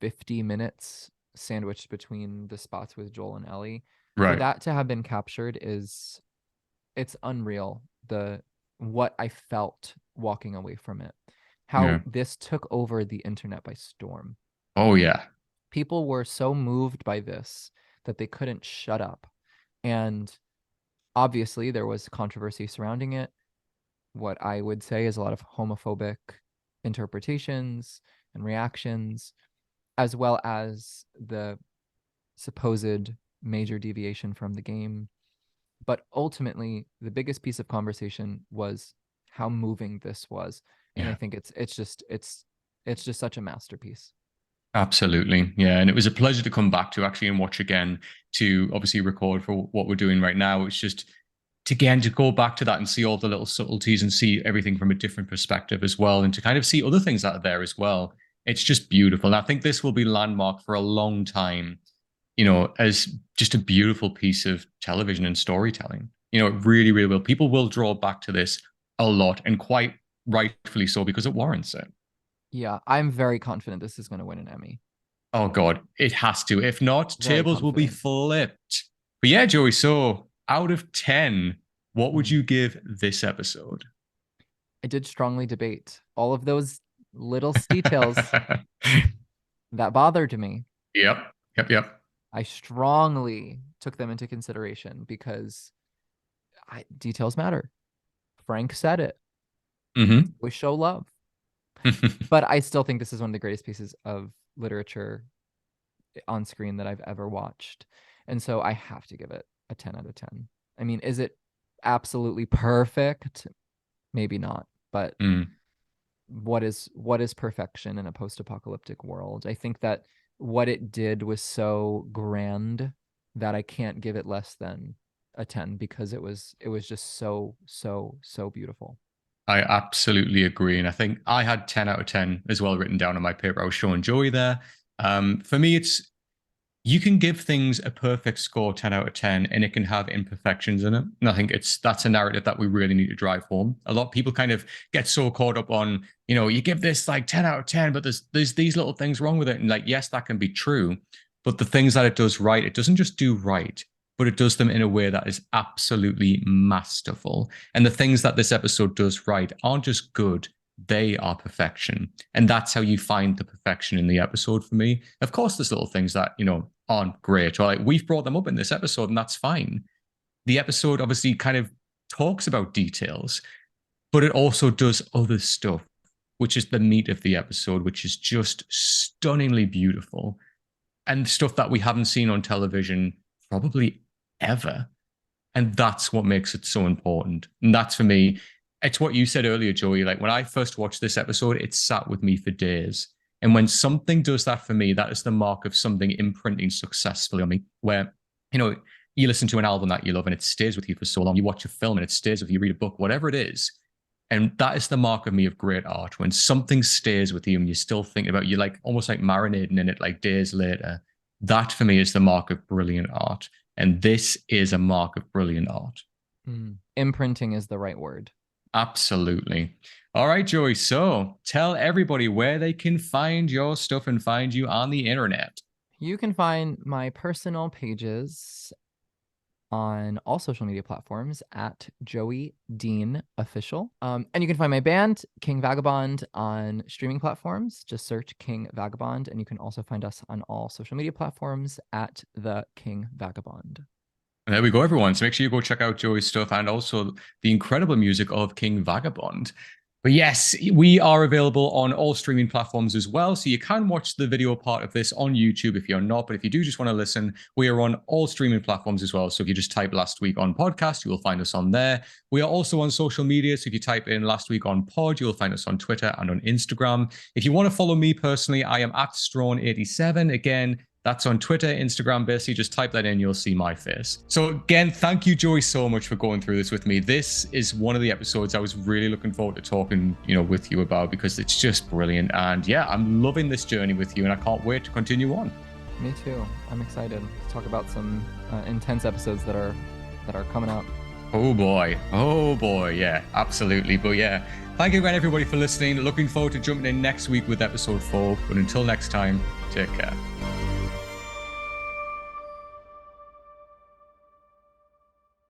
50 minutes sandwiched between the spots with Joel and Ellie, for right. that to have been captured it's unreal. What I felt walking away from it, how Yeah. this took over the internet by storm. Oh yeah. People were so moved by this that they couldn't shut up. And obviously there was controversy surrounding it. What I would say is a lot of homophobic interpretations and reactions. as well as the supposed major deviation from the game. But ultimately, the biggest piece of conversation was how moving this was. And I Yeah. think it's just such a masterpiece. Absolutely. Yeah. And it was a pleasure to come back to actually and watch again, to obviously record for what we're doing right now. It's just to again to go back to that and see all the little subtleties and see everything from a different perspective as well. And to kind of see other things that are there as well. It's just beautiful. And I think this will be landmark for a long time, as just a beautiful piece of television and storytelling. It really, really will. People will draw back to this a lot, and quite rightfully so, because it warrants it. Yeah, I'm very confident this is going to win an Emmy. Oh God, it has to. If not, Very tables will be confident. flipped. But yeah, Joey, so out of 10, what would Mhm. you give this episode? I did strongly debate all of those little details that bothered me. Yep. Yep. Yep. I strongly took them into consideration because details matter. Frank said it. Mm-hmm. We show love. But I still think this is one of the greatest pieces of literature on screen that I've ever watched. And so I have to give it a 10 out of 10. I mean, is it absolutely perfect? Maybe not, but Mm. what is perfection in a post-apocalyptic world? I think that what it did was so grand that I can't give it less than a 10 because it was just so beautiful. I absolutely agree. And I think I had 10 out of 10 as well written down on my paper. I was showing Joey there. For me, you can give things a perfect score, 10 out of 10, and it can have imperfections in it. And I think that's a narrative that we really need to drive home. A lot of people kind of get so caught up on, you give this like 10 out of 10, but there's these little things wrong with it. And like, yes, that can be true. But the things that it does right, it doesn't just do right, but it does them in a way that is absolutely masterful. And the things that this episode does right aren't just good, they are perfection. And that's how you find the perfection in the episode for me. Of course, there's little things that, aren't great, or like we've brought them up in this episode, and that's fine. The episode obviously kind of talks about details, but it also does other stuff, which is the meat of the episode, which is just stunningly beautiful and stuff that we haven't seen on television probably ever. And that's what makes it so important. And that's for me, it's what you said earlier, Joey. Like when I first watched this episode, it sat with me for days. And when something does that for me, that is the mark of something imprinting successfully on me, where, you listen to an album that you love and it stays with you for so long. You watch a film and it stays with you, read a book, whatever it is. And that is the mark of me of great art. When something stays with you and you're still thinking about, you like almost like marinating in it like days later. That for me is the mark of brilliant art. And this is a mark of brilliant art. Imprinting is the right word. Absolutely. All right, Joey. So tell everybody where they can find your stuff and find you on the internet. You can find my personal pages on all social media platforms at Joey Dean Official. And you can find my band, King Vagabond, on streaming platforms. Just search King Vagabond. And you can also find us on all social media platforms at The King Vagabond. And there we go, everyone. So make sure you go check out Joey's stuff and also the incredible music of King Vagabond. But yes, we are available on all streaming platforms as well. So you can watch the video part of this on YouTube if you're not. But if you do just want to listen, we are on all streaming platforms as well. So if you just type Last Week on Podcast, you will find us on there. We are also on social media. So if you type in Last Week on Pod, you'll find us on Twitter and on Instagram. If you want to follow me personally, I am at Straughan87. Again, that's on Twitter, Instagram, basically. Just type that in, you'll see my face. So again, thank you, Joey, so much for going through this with me. This is one of the episodes I was really looking forward to talking, with you about, because it's just brilliant. And yeah, I'm loving this journey with you, and I can't wait to continue on. Me too. I'm excited to talk about some intense episodes that are coming up. Oh boy. Yeah, absolutely. But yeah, thank you again, everybody, for listening. Looking forward to jumping in next week with episode 4. But until next time, take care.